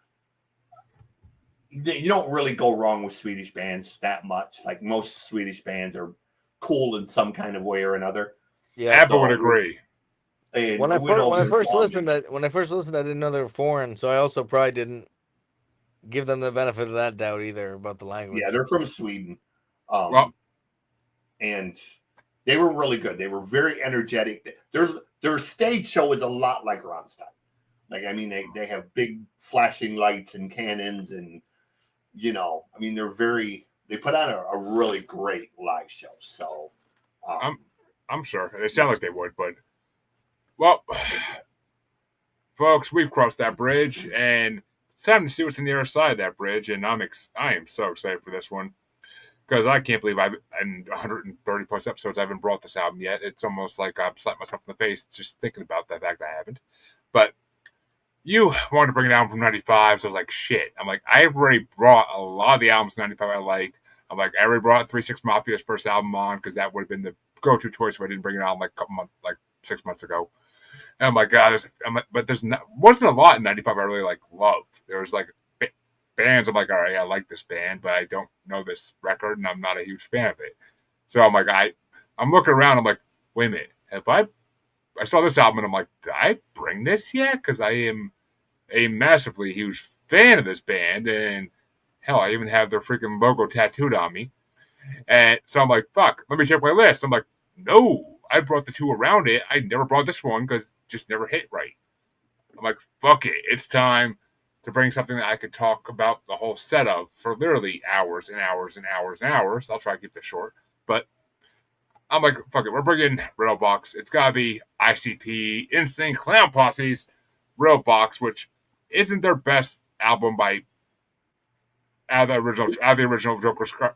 you don't really go wrong with Swedish bands that much. Like most Swedish bands are cool in some kind of way or another. Yeah, Abba would agree. When I first listened, I didn't know they were foreign, so I also probably didn't give them the benefit of that doubt either about the language. Yeah, they're from Sweden, and they were really good. They were very energetic. Their stage show is a lot like Rammstein. Like, I mean, they have big flashing lights and cannons, and you know, I mean, they put on a really great live show. So, I'm sure they sound like they would, but well, folks, we've crossed that bridge, and it's time to see what's on the other side of that bridge. And I am so excited for this one because I can't believe in 130 plus episodes I haven't brought this album yet. It's almost like I've slapped myself in the face just thinking about that fact I haven't. But you wanted to bring it down from 95, so I was like, shit. I'm like, I've already brought a lot of the albums from 95 I liked. I'm like, I already brought 3 6 Mafia's first album on because that would have been the go-to choice if I didn't bring it on like 6 months ago. And I'm like, God, but there's wasn't a lot in 95 I really like loved. There was like bands. I'm like, all right, I like this band, but I don't know this record, and I'm not a huge fan of it. So I'm like, I'm looking around. I'm like, wait a minute, I saw this album, and I'm like, did I bring this yet? Because I am a massively huge fan of this band, and hell, I even have their freaking logo tattooed on me. And so I'm like, fuck, let me check my list. I'm like, no, I brought the 2 around it. I never brought this one because it just never hit right. I'm like, fuck it. It's time to bring something that I could talk about the whole set of for literally hours and hours and hours and hours. I'll try to keep this short. But I'm like, fuck it. We're bringing Riddle Box. It's got to be ICP, Instinct, Clown Posse's Riddle Box, which isn't their best album by out of the original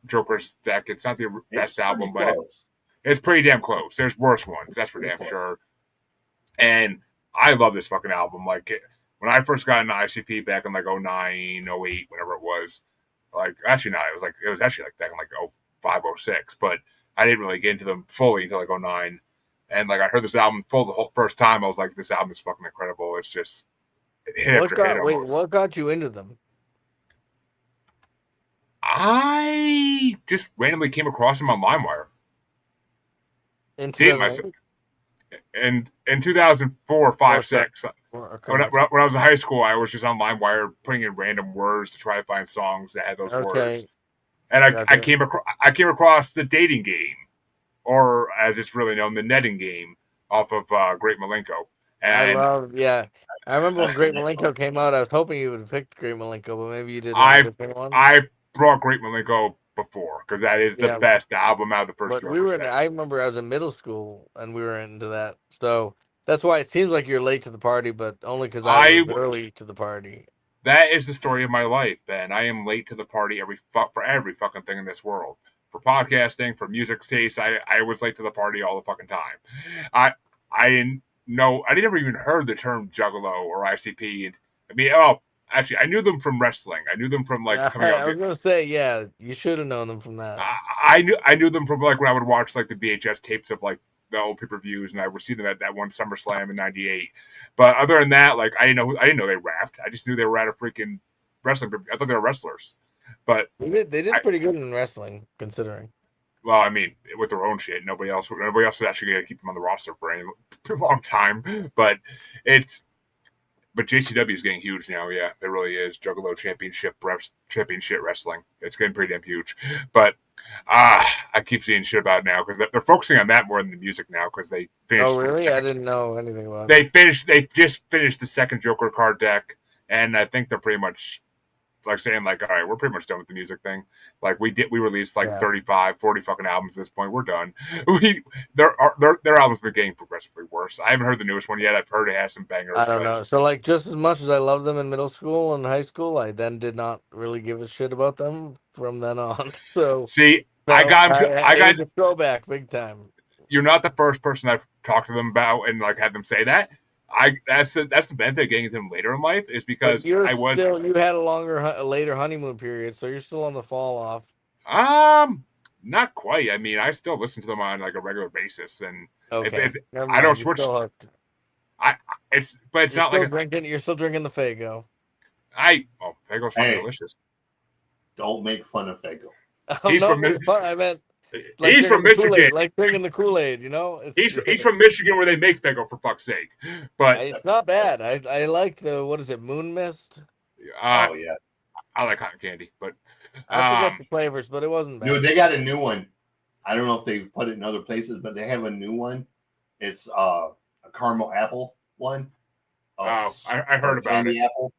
Joker's deck. It's not the It's best pretty album, but close. it's pretty damn close. There's worse ones, that's for Pretty damn close. sure. And I love this fucking album. Like when I first got into ICP back in like 09, 08, whenever it was. Like actually no, it was actually like back in like 05, 06, but I didn't really get into them fully until like 09. And like I heard this album full the whole first time. I was like, this album is fucking incredible. It's just hit after hit almost. What got you into them? I just randomly came across them on LimeWire. In Date myself. 2008? And in 2004, 5, 6, Okay. when I was in high school, I was just on LimeWire putting in random words to try to find songs that had those words. And I came across the dating game, or as it's really known, the netting game, off of Great Malenko. And I remember when Great Malenko came out. I was hoping you would have picked Great Malenko, but maybe you did like a I different one. I brought Great Malenko before because that is the Yeah. best album out of the first. But I remember I was in middle school and we were into that, so that's why it seems like you're late to the party, but only because I was early to the party. That is the story of my life, Ben. I am late to the party for every fucking thing in this world. For podcasting, for music taste, I was late to the party all the fucking time. I didn't know, I never even heard the term Juggalo or ICP. I mean, actually, I knew them from wrestling. I knew them from like coming out. I was gonna say, yeah, you should have known them from that. I knew them from like when I would watch like the VHS tapes of like the old pay-per-views, and I would see them at that one SummerSlam in '98. But other than that, like I didn't know they rapped. I just knew they were at a freaking wrestling. I thought they were wrestlers. But they did pretty good in wrestling, considering. Well, I mean, with their own shit, nobody else was actually going to keep them on the roster for a long time. But JCW is getting huge now. Yeah, it really is. Juggalo Championship Wrestling. It's getting pretty damn huge. But I keep seeing shit about it now because they're focusing on that more than the music now because they finished. Oh, really? I didn't know anything about it. They just finished the second Joker card deck, and I think they're pretty much like saying like, all right, we're pretty much done with the music thing. Like we released like 35, 40 fucking albums at this point. We're done. Their albums been getting progressively worse. I haven't heard the newest one yet. I've heard it has some bangers. I don't know. So like just as much as I loved them in middle school and high school, I then did not really give a shit about them from then on. So see, I got the throwback big time. You're not the first person I've talked to them about and like had them say that. That's the benefit of getting them later in life is because you had a later honeymoon period, so you're still on the fall off. Not quite. I mean, I still listen to them on like a regular basis, and I don't switch. It's not like you're still drinking the Faygo. Faygo's fucking delicious. Don't make fun of Faygo. He's from I meant. Like he's from Michigan, like drinking the Kool-Aid, you know. He's from Michigan, where they make Faygo for fuck's sake. But it's not bad. I like the what is it, Moon Mist? Oh yeah, I like cotton candy, but I forget the flavors, but it wasn't bad. Dude, they got a new one. I don't know if they've put it in other places, but they have a new one. It's a caramel apple one. I heard about it. Apple.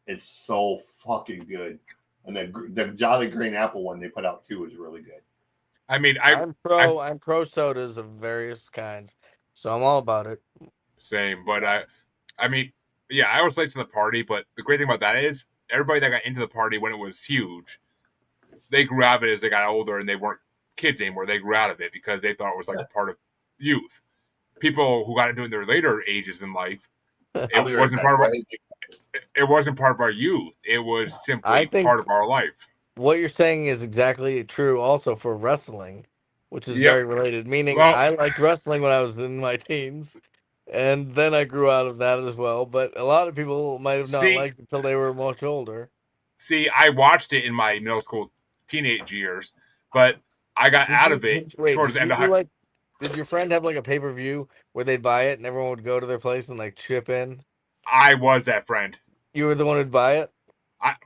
It's so fucking good, and the Jolly Green Apple one they put out too is really good. I mean, I'm pro sodas of various kinds, so I'm all about it. Same, but I mean, yeah, I was late to the party, but the great thing about that is everybody that got into the party when it was huge, they grew out of it as they got older, and they weren't kids anymore. They grew out of it because they thought it was like a part of youth. People who got into it in their later ages in life, it wasn't part of our youth. It was simply part of our life. What you're saying is exactly true also for wrestling, which is very related. Meaning I liked wrestling when I was in my teens, and then I grew out of that as well. But a lot of people might have not liked it until they were much older. See, I watched it in my middle school teenage years, but I got out of it towards the end of high. Did your friend have like a pay-per-view where they'd buy it and everyone would go to their place and like chip in? I was that friend. You were the one who'd buy it?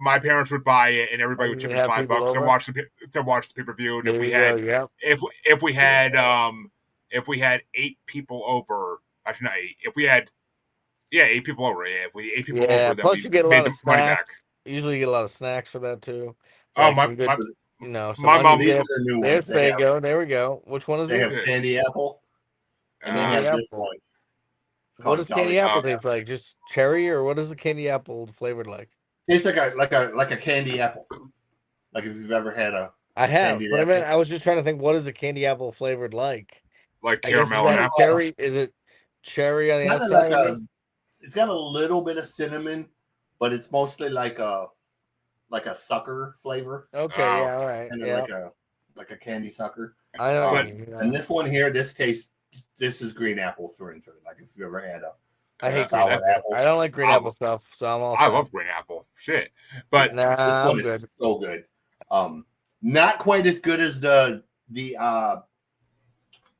My parents would buy it, and everybody would chip in $5 to watch the pay-per-view. And if we had 8 people over, actually not 8. If we had 8 people over, if we 8 people over, then plus you get a lot of snacks. Usually you get a lot of snacks for that too. Like my mom. There's Faygo. There we go. Which one is it? They have candy apple. And they have this one. It's What called does Jolly. candy apple taste like? Just cherry, or what is the candy apple flavored like? Tastes like a candy apple. Like if you've ever had I a have, candied but apple. I was just trying to think, what is a candy apple flavored like? Like I guess is caramel and that apple. cherry? Is it cherry on the Kind of outside? like I guess. it's got a little bit of cinnamon, but it's mostly like a sucker flavor, Okay, Oh, yeah, all right, kind of yeah, like a candy sucker. I know what you but mean. And Yeah. this one here, this is green apple through and through. Like if you ever had I a hate green solid apple. apple, I don't like green I, apple stuff, so I'm all I set. love green apple. Shit. But yeah, this Nah, one I'm good. is so good. Not quite as good as the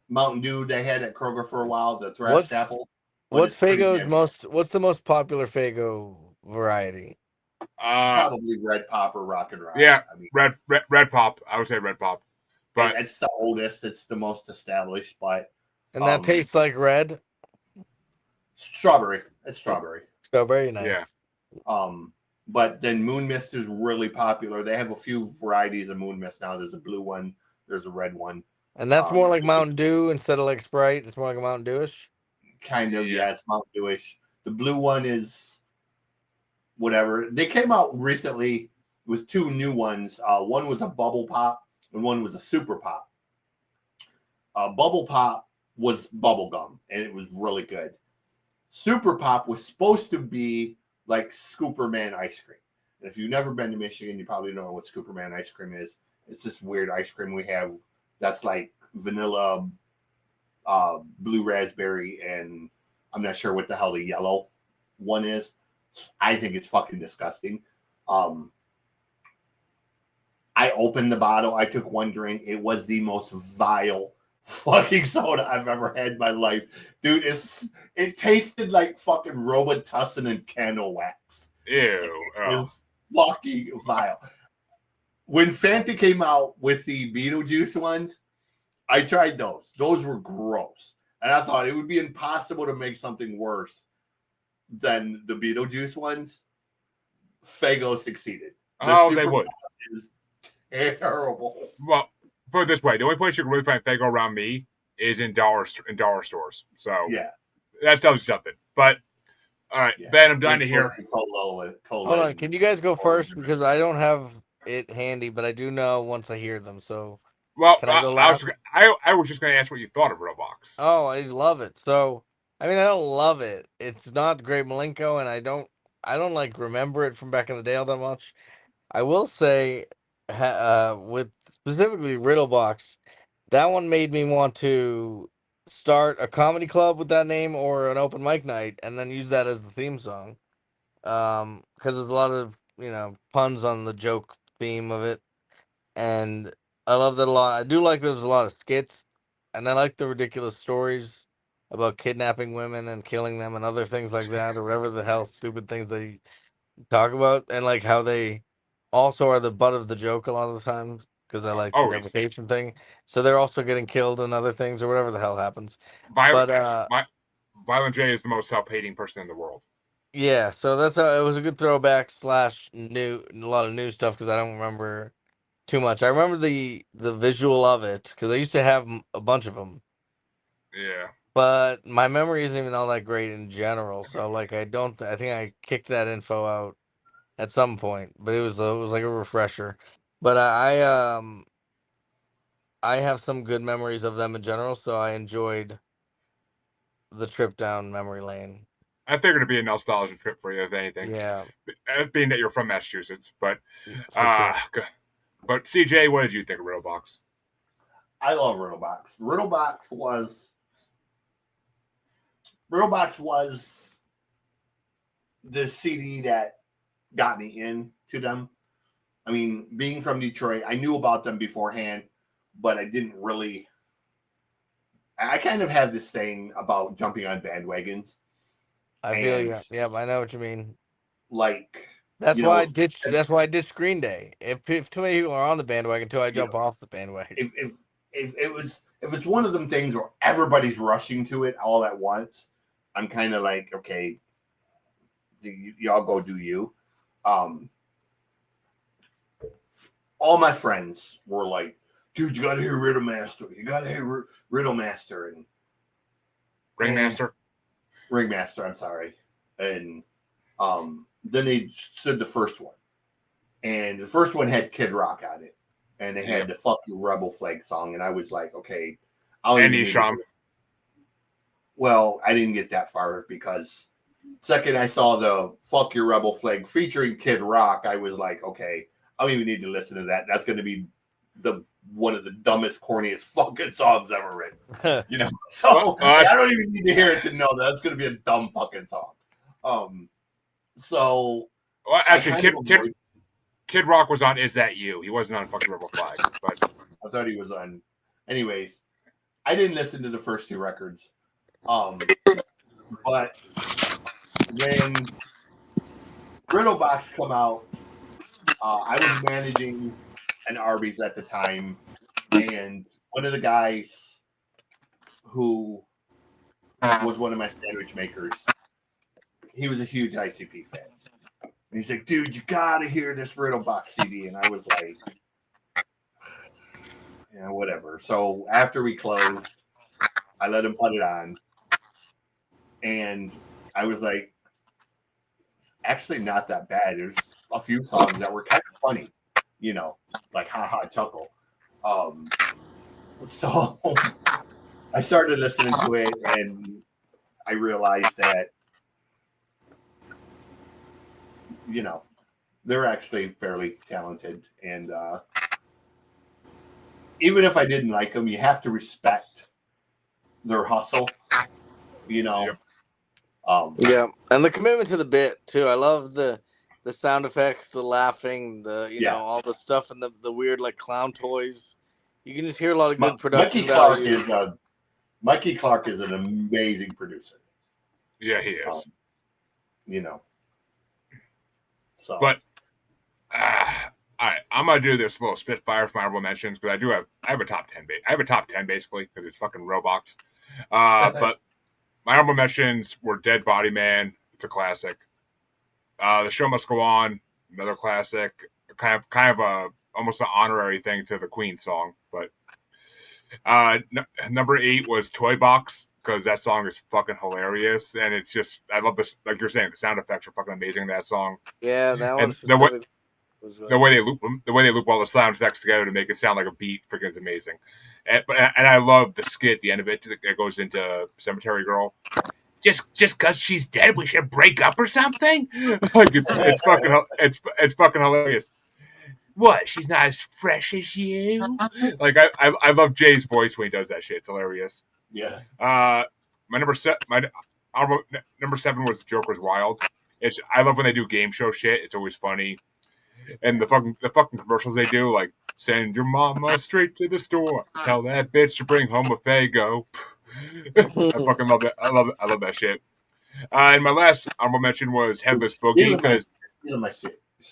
Mountain Dew they had at Kroger for a while, the Thrashed What's apple, but it's pretty damn good. What's the most popular Fago variety? uh, Probably Red Pop or Rock and Rye. yeah, I mean, red pop. I would say red pop. But it's the oldest, it's the most established, but And that tastes like red strawberry. It's strawberry. strawberry. yeah, Nice. But then Moon Mist is really popular. They have a few varieties of Moon Mist now. There's a blue one, there's a red one. And that's more like Mountain Dew instead of like Sprite. It's more like a Mountain Dewish. Kind of, yeah. yeah, it's Mountain Dewish. The blue one is whatever. They came out recently with two new ones. One was a bubble pop and one was a super pop. Bubble pop was bubble gum and it was really good. Super pop was supposed to be like Scooperman ice cream. And if you've never been to Michigan, you probably don't know what Scooperman ice cream is. It's this weird ice cream we have that's like vanilla, blue raspberry, and I'm not sure what the hell the yellow one is. I think it's fucking disgusting. I opened the bottle. I took one drink. It was the most vile fucking soda I've ever had in my life. Dude, it tasted like fucking Robitussin and candle wax. Ew. It was fucking vile. When Fanta came out with the Beetlejuice ones, I tried those. Those were gross. And I thought it would be impossible to make something worse than the Beetlejuice ones. Fago succeeded. Oh, they would. Is terrible. Well, put it this way: the only place you can really find Fago around me is in dollar stores. So Yeah. that tells you something. But all right, Yeah. Ben, I'm done to hear. Hold on, can you guys go first because I don't have it handy, but I do know once I hear them. So Well, can I go I last? was I was just going to ask what you thought of Roblox. Oh, I love it. So I mean, I don't love it. It's not great Malenko, and I don't like remember it from back in the day all that much. I will say, with specifically Riddlebox, that one made me want to start a comedy club with that name or an open mic night, and then use that as the theme song. Because there's a lot of puns on the joke theme of it, and I love that a lot. I do like there's a lot of skits, and I like the ridiculous stories about kidnapping women and killing them and other things like that, or whatever the hell stupid things they talk about, and like how they also are the butt of the joke a lot of the times because I like the Always reputation thing. So they're also getting killed and other things or whatever the hell happens. Violent. But Violent J is the most self-hating person in the world. yeah, so that's how it was a good throwback slash new a lot of new stuff because I don't remember too much. I remember the visual of it because I used to have a bunch of them, Yeah. but my memory isn't even all that great in general. So like I don't I think I kicked that info out at some point, but it was like a refresher. But I have some good memories of them in general, so I enjoyed the trip down memory lane. I figured it'd be a nostalgia trip for you, if anything. Yeah, Being that you're from Massachusetts, but for sure. but CJ, what did you think of Riddlebox? I love Riddlebox. Riddlebox was the CD that got me into them. I mean, being from Detroit, I knew about them beforehand, but I didn't really. I kind of have this thing about jumping on bandwagons. I feel you. Yeah, I know what you mean. Like, That's you why know, I ditched. That's why I ditched Green Day. If too many people are on the bandwagon, until I jump off the bandwagon. if it's one of them things where everybody's rushing to it all at once, I'm kind of like, okay, y'all go do you. All my friends were like, dude, you got to hear Riddle Master. You got to hear Riddle Master and Ringmaster. Ringmaster, I'm sorry. And then they said the first one. And the first one had Kid Rock on it. And they had the Fuck You Rebel Flag song. And I was like, okay, I'll even need to. Well, I didn't get that far because second I saw the Fuck Your Rebel Flag featuring Kid Rock, I was like, okay, I don't even need to listen to that. That's going to be one of the dumbest, corniest fucking songs ever written. You know? So I don't even need to hear it to know that it's going to be a dumb fucking song. So well, actually, Kid Rock was on Is That You? He wasn't on Fucking Rebel Flag, but I thought he was on. Anyways, I didn't listen to the first two records. But when Riddlebox come out, I was managing an Arby's at the time, and one of the guys who was one of my sandwich makers, he was a huge ICP fan. And he's like, dude, you gotta hear this Riddlebox CD. And I was like, yeah, whatever. So after we closed, I let him put it on. And I was like, actually not that bad. There's a few songs that were kind of funny, you know, like Ha Ha Chuckle. So I started listening to it and I realized that, you know, they're actually fairly talented. And even if I didn't like them, you have to respect their hustle, you know. Yeah, and the commitment to the bit too. I love the sound effects, the laughing, the you know, all the stuff and the weird like clown toys. You can just hear a lot of good production value. Mikey Clark is an amazing producer. Yeah, he is. You know. So, but all right, I'm gonna do this little spitfire for my honorable mentions because I have a top 10. I have a top 10 basically because it's fucking Roblox. But my honorable mentions were Dead Body Man. It's a classic. The Show Must Go On. Another classic. Kind of a almost an honorary thing to the Queen song. But number 8 was Toy Box because that song is fucking hilarious and it's just I love this. Like you're saying, the sound effects are fucking amazing in that song. Yeah, that one. The way they loop all the sound effects together to make it sound like a beat, freaking is amazing. And I love the skit at the end of it that goes into Cemetery Girl. Just because she's dead, we should break up or something. Like it's fucking hilarious. What? She's not as fresh as you. Like I love Jay's voice when he does that shit. It's hilarious. Yeah. My number 7 was Joker's Wild. I love when they do game show shit. It's always funny. And the fucking commercials they do, like send your mama straight to the store, tell that bitch to bring home a Faygo. I fucking love that. I love that shit. And my last honorable mention was Headless Boogie because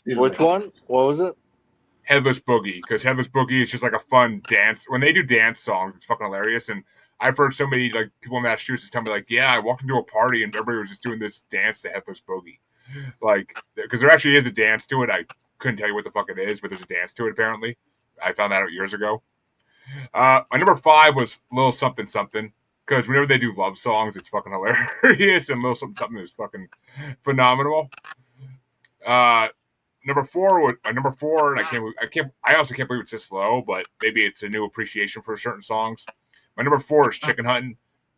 which one? What was it? Headless Boogie because Headless Boogie is just like a fun dance. When they do dance songs, it's fucking hilarious. And I've heard so many like people in Massachusetts tell me like, yeah, I walked into a party and everybody was just doing this dance to Headless Boogie, like because there actually is a dance to it. I couldn't tell you what the fuck it is, but there's a dance to it apparently. I found that out years ago. My number 5 was Little Something Something because whenever they do love songs, it's fucking hilarious, and Little Something Something is fucking phenomenal. Number 4, and I also can't believe it's this low, but maybe it's a new appreciation for certain songs. My number 4 is Chicken Huntin',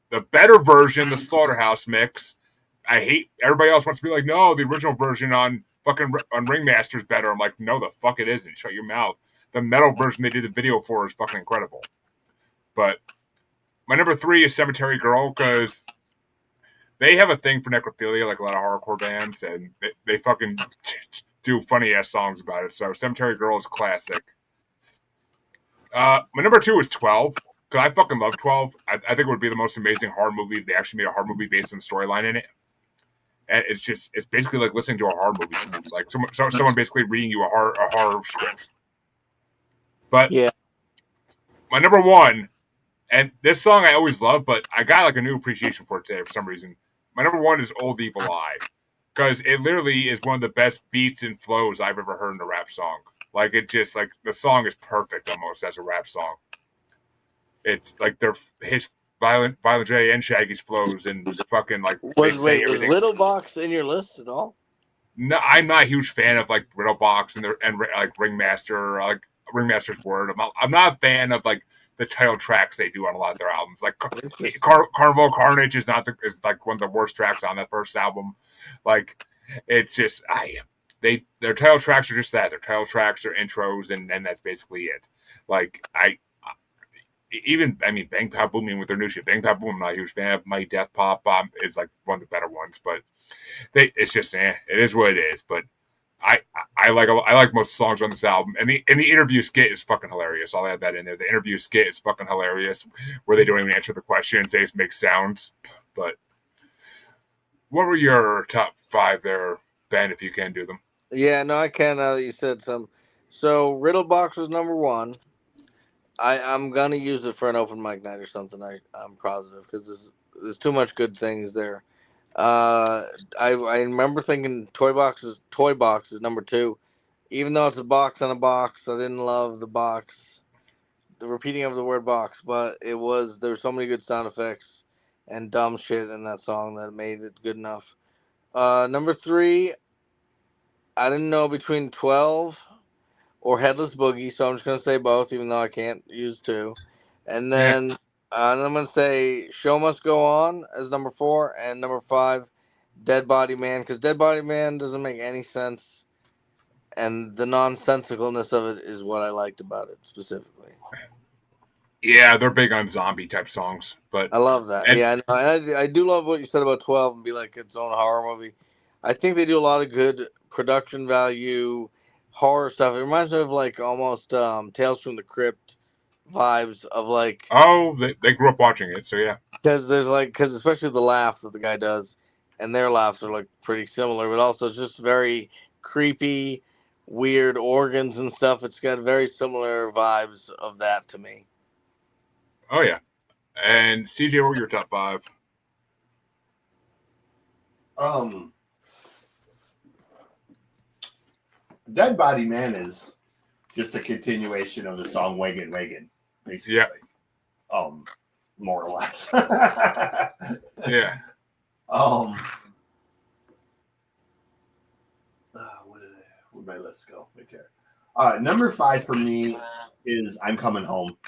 the better version, the Slaughterhouse mix. I hate everybody else wants to be like, no, the original version on Ringmaster's better. I'm like, no, the fuck it isn't. Shut your mouth. The metal version they did the video for is fucking incredible. But my number 3 is Cemetery Girl because they have a thing for necrophilia, like a lot of hardcore bands, and they fucking do funny ass songs about it. So Cemetery Girl is classic. My number 2 is 12 because I fucking love 12. I think it would be the most amazing horror movie if they actually made a horror movie based on the storyline in it. And it's basically like listening to a horror movie, like someone basically reading you a horror script. But yeah, my number 1, and this song I always love, but I got like a new appreciation for it today for some reason. My number 1 is Old Evil Eye because it literally is one of the best beats and flows I've ever heard in a rap song. Like it just like the song is perfect almost as a rap song. It's like Violent J and Shaggy's flows and fucking like they Was say wait, was everything. Little Box in your list at all? No, I'm not a huge fan of like Riddlebox and like Ringmaster's Word. I'm not a fan of like the title tracks they do on a lot of their albums. Like Carnival Carnage is like one of the worst tracks on that first album. Like it's just their title tracks are just that. Their title tracks are intros and that's basically it. Like Bang Pop Booming with their new shit. Bang Pop Boom, I'm not a huge fan of. My Death Pop is like one of the better ones, but it's just it is what it is. But I like most songs on this album, and the interview skit is fucking hilarious. I'll add that in there. The interview skit is fucking hilarious, where they don't even answer the questions; they just make sounds. But what were your top 5 there, Ben? If you can do them. Yeah, no, I can now that you said some. So Riddle Box was number 1. I'm gonna use it for an open mic night or something. I'm positive because there's too much good things there. I remember thinking Toy Box is number 2, even though it's a box on a box. I didn't love the box, the repeating of the word box, but there were so many good sound effects and dumb shit in that song that made it good enough. Number 3, I didn't know between 12 or Headless Boogie, so I'm just gonna say both, even though I can't use 2. And then I'm gonna say Show Must Go On as number 4, and number 5, Dead Body Man, because Dead Body Man doesn't make any sense, and the nonsensicalness of it is what I liked about it specifically. Yeah, they're big on zombie type songs, but I love that. I do love what you said about 12 and be like its own horror movie. I think they do a lot of good production value horror stuff. It reminds me of like almost Tales from the Crypt vibes of like they grew up watching it, so yeah. Because especially the laugh that the guy does, and their laughs are like pretty similar, but also just very creepy, weird organs and stuff. It's got very similar vibes of that to me. Oh yeah. And CJ, what were your top 5? Dead Body Man is just a continuation of the song Wagon Wagon, basically. Yeah. More or less. Yeah. Where'd my list go? Right there. Number 5 for me is I'm Coming Home.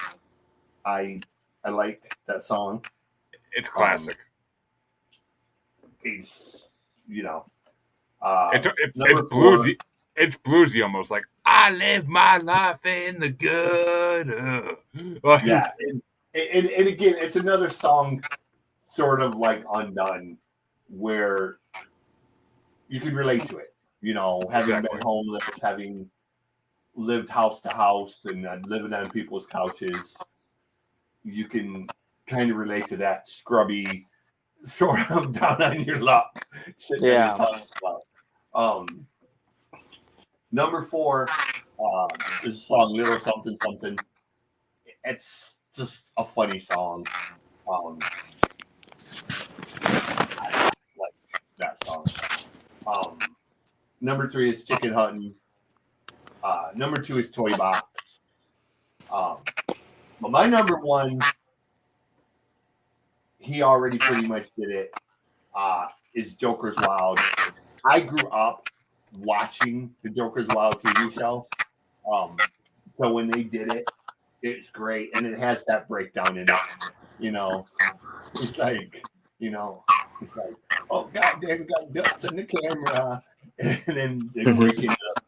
I like that song. It's classic. It's it's bluesy. It's bluesy almost, like I live my life in the gutter. Yeah, and again, it's another song, sort of like Undone, where you can relate to it. Having been homeless, having lived house to house, and living on people's couches, you can kind of relate to that scrubby, sort of down on your luck shit that he's talking about. Number 4 is the song Little Something Something. It's just a funny song. I like that song. Number 3 is Chicken Hunting. Number 2 is Toy Box. But my number 1, he already pretty much did it, is Joker's Wild. I grew up watching the Joker's Wild TV show. So when they did it, it's great. And it has that breakdown in it. It's like, oh, God damn, we got guts in the camera. And then they break it up,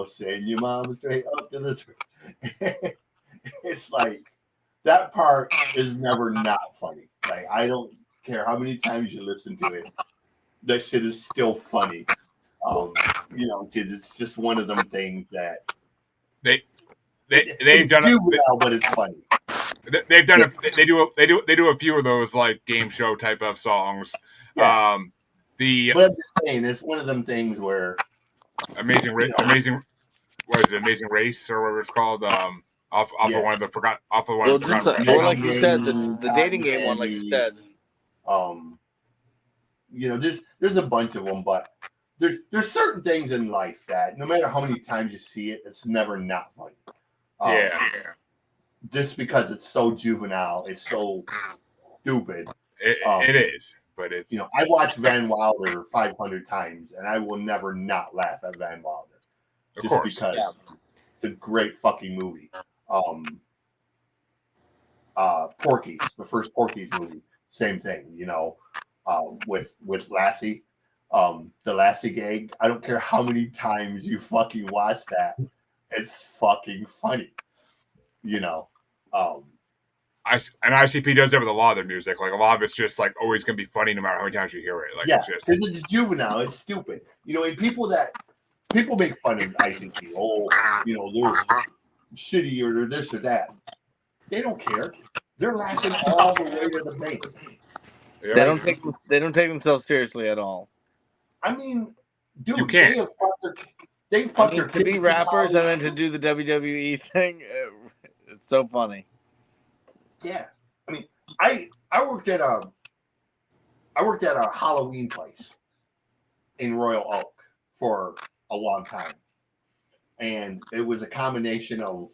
saying your mom straight up to the tree. It's like, that part is never not funny. Like, I don't care how many times you listen to it. That shit is still funny. It's just one of them things that they've done juvenile, but it's funny. They've done they do a few of those like game show type of songs. Yeah. But I'm just saying, it's one of them things where Amazing Race or whatever it's called. Off of one of the forgotten. Or like you said, the dating game one, like you said. There's a bunch of them, but there's certain things in life that no matter how many times you see it, it's never not funny. Just because it's so juvenile, it's so stupid. It is, but it's you know, I watched Van Wilder 500 times, and I will never not laugh at Van Wilder, of just course. because it's a great fucking movie. Porky's, the first Porky's movie, same thing. You know, with Lassie, the Lassie gag. I don't care how many times you fucking watch that, it's fucking funny. You know, and ICP does that with a lot of their music. Like a lot of it's just like always gonna be funny no matter how many times you hear it. Like yeah, it's just because it's juvenile, it's stupid. You know, and people make fun of ICP. Oh, you know, they're shitty or they're this or that. They don't care. They're laughing all the way to the bank. They don't take themselves seriously at all. I mean, dude, you can't. They've put their to be rappers and then to do the WWE thing. It's so funny. Yeah, I mean, I worked at a Halloween place in Royal Oak for a long time, and it was a combination of,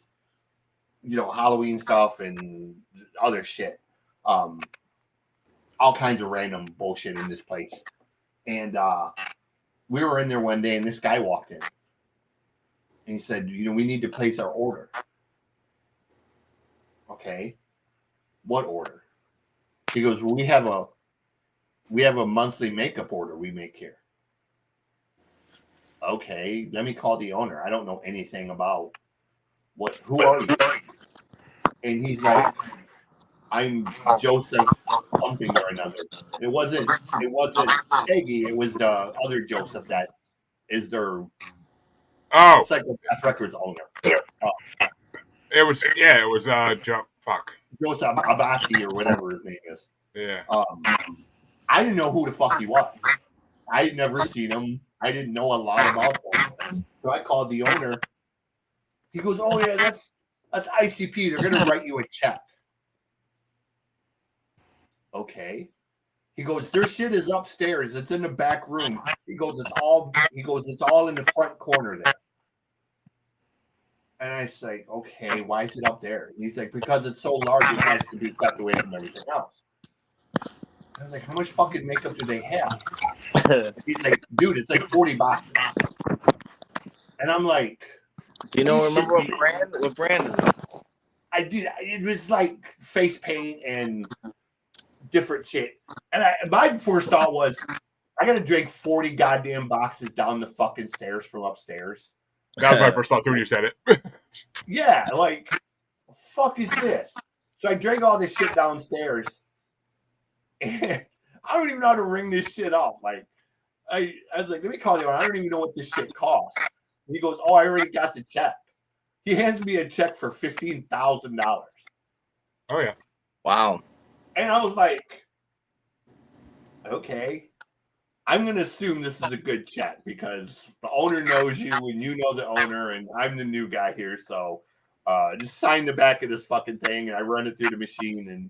you know, Halloween stuff and other shit, all kinds of random bullshit in this place. And we were in there one day, and this guy walked in, and he said, "You know, we need to place our order." Okay, what order? He goes, "Well, we have a monthly makeup order we make here." Okay, let me call the owner. I don't know anything about who are you? And he's like, "I'm Joseph something or another." It wasn't Shaggy, it was the other Joseph that is their Psychopath Records owner. It was fuck. Joseph Abbasi or whatever his name is. Yeah. I didn't know who the fuck he was. I had never seen him. I didn't know a lot about him. So I called the owner. He goes, "Oh yeah, that's ICP. They're gonna write you a check." Okay. He goes, "Their shit is upstairs. It's in the back room." He goes, "It's all in the front corner there." And I say, "Okay, why is it up there?" And he's like, "Because it's so large, it has to be kept away from everything else." I was like, "How much fucking makeup do they have?" He's like, "Dude, it's like 40 boxes." And I'm like, "Do you know? Remember what brand is it?" I did. It was like face paint and different shit. And my first thought was, I got to drag 40 goddamn boxes down the fucking stairs from upstairs. That was my first thought too when you said it. Yeah, like, fuck is this? So I drag all this shit downstairs, and I don't even know how to ring this shit up. Like, I was like, let me call you. I don't even know what this shit costs. And he goes, "Oh, I already got the check." He hands me a check for $15,000. Oh yeah. Wow. And I was like, okay. I'm going to assume this is a good check because the owner knows you and you know the owner, and I'm the new guy here. So just sign the back of this fucking thing, and I run it through the machine, and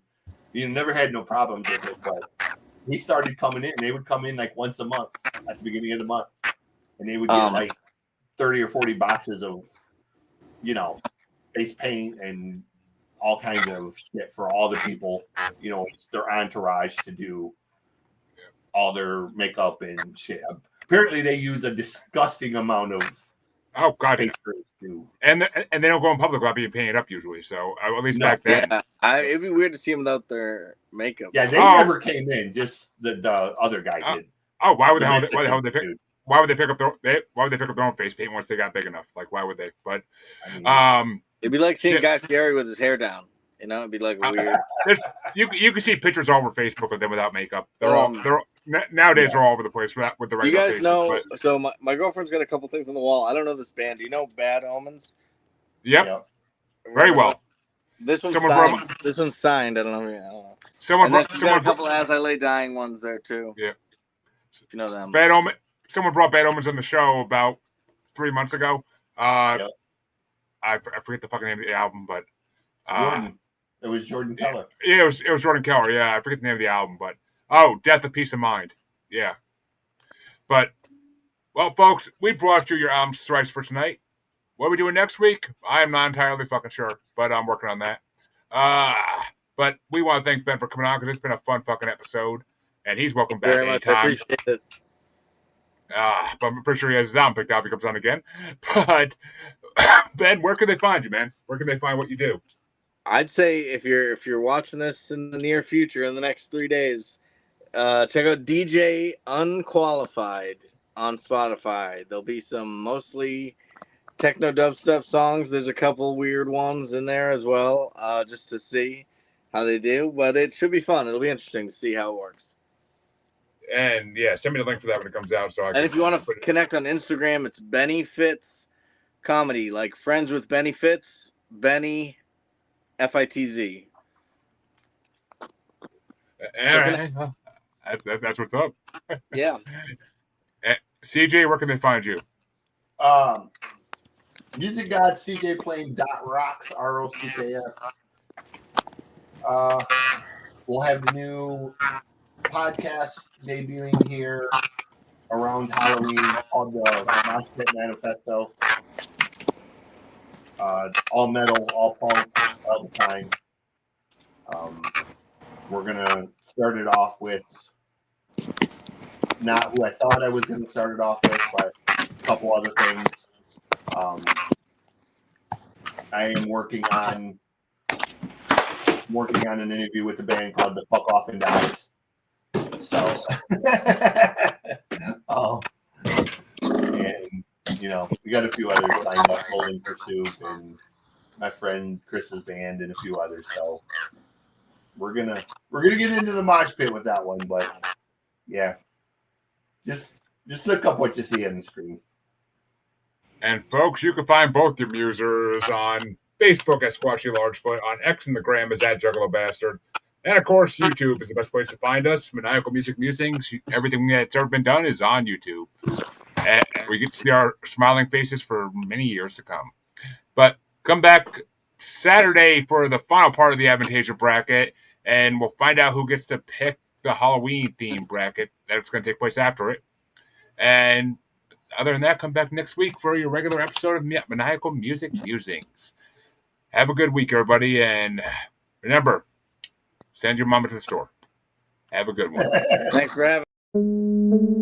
you know, never had no problems with it. But he started coming in. They would come in like once a month at the beginning of the month, and they would get like 30 or 40 boxes of, you know, face paint and all kinds of shit for all the people, you know, it's their entourage to do all their makeup and shit. Apparently, they use a disgusting amount of face creams too. And they don't go in public without being painted up usually. So at least back then, it'd be weird to see them without their makeup. Yeah, they never came in. Just the other guy did. Oh, why would they pick? Why would they pick up their own face paint once they got big enough? Like, why would they? But it'd be like seeing Guy Fieri with his hair down. You know, it'd be like weird. You can see pictures all over Facebook of them without makeup. They're nowadays they're all over the place with the regular. You guys faces, know? But... So my girlfriend's got a couple things on the wall. I don't know this band. Do you know Bad Omens? Yep. Very well. This one's signed. This one's signed. I don't know. Someone brought a couple As I Lay Dying ones there too. Yeah. If you know them. Bad Omen. Someone brought Bad Omens on the show about 3 months ago. I forget the fucking name of the album, but Jordan. It was Jordan Keller. Yeah, it was Jordan Keller. Yeah, I forget the name of the album, but Death of Peace of Mind. Yeah. But well, folks, we brought you your album choice for tonight. What are we doing next week? I am not entirely fucking sure, but I'm working on that. But we want to thank Ben for coming on because it's been a fun fucking episode. And he's welcome back Very much. I anytime. appreciate it. But I'm pretty sure he has his album picked out if he comes on again. But Ben, where can they find you, man? Where can they find what you do? I'd say if you're watching this in the near future, in the next 3 days, check out DJ Unqualified on Spotify. There'll be some mostly techno dubstep songs. There's a couple weird ones in there as well, just to see how they do. But it should be fun. It'll be interesting to see how it works. And yeah, send me the link for that when it comes out. So if you want to connect on Instagram, it's Benny Fitz Comedy, like friends with Benny Fitz, Benny FITZ. That's what's up. Yeah. CJ, where can they find you? Music God CJ playing .rocks ROCKS. We'll have the new podcast debuting here around Halloween called the Mosh Pit Manifesto. All metal, all punk, all the time. We're gonna start it off with not who I thought I was gonna start it off with, but a couple other things. I am working on an interview with the band called The Fuck Off and Dies. So, and we got a few others signed up, Golden Pursuit and my friend Chris's band and a few others. So we're gonna get into the mosh pit with that one, but yeah, just look up what you see on the screen. And folks, you can find both your musers on Facebook at Squatchy Largefoot, on X and the Gram is at Juggalo Bastard. And of course, YouTube is the best place to find us. Maniacal Music Musings. Everything that's ever been done is on YouTube. And we get to see our smiling faces for many years to come. But come back Saturday for the final part of the Avantasia bracket, and we'll find out who gets to pick the Halloween theme bracket that's going to take place after it. And other than that, come back next week for your regular episode of Maniacal Music Musings. Have a good week, everybody, and remember, send your mama to the store. Have a good one. Thanks for having me.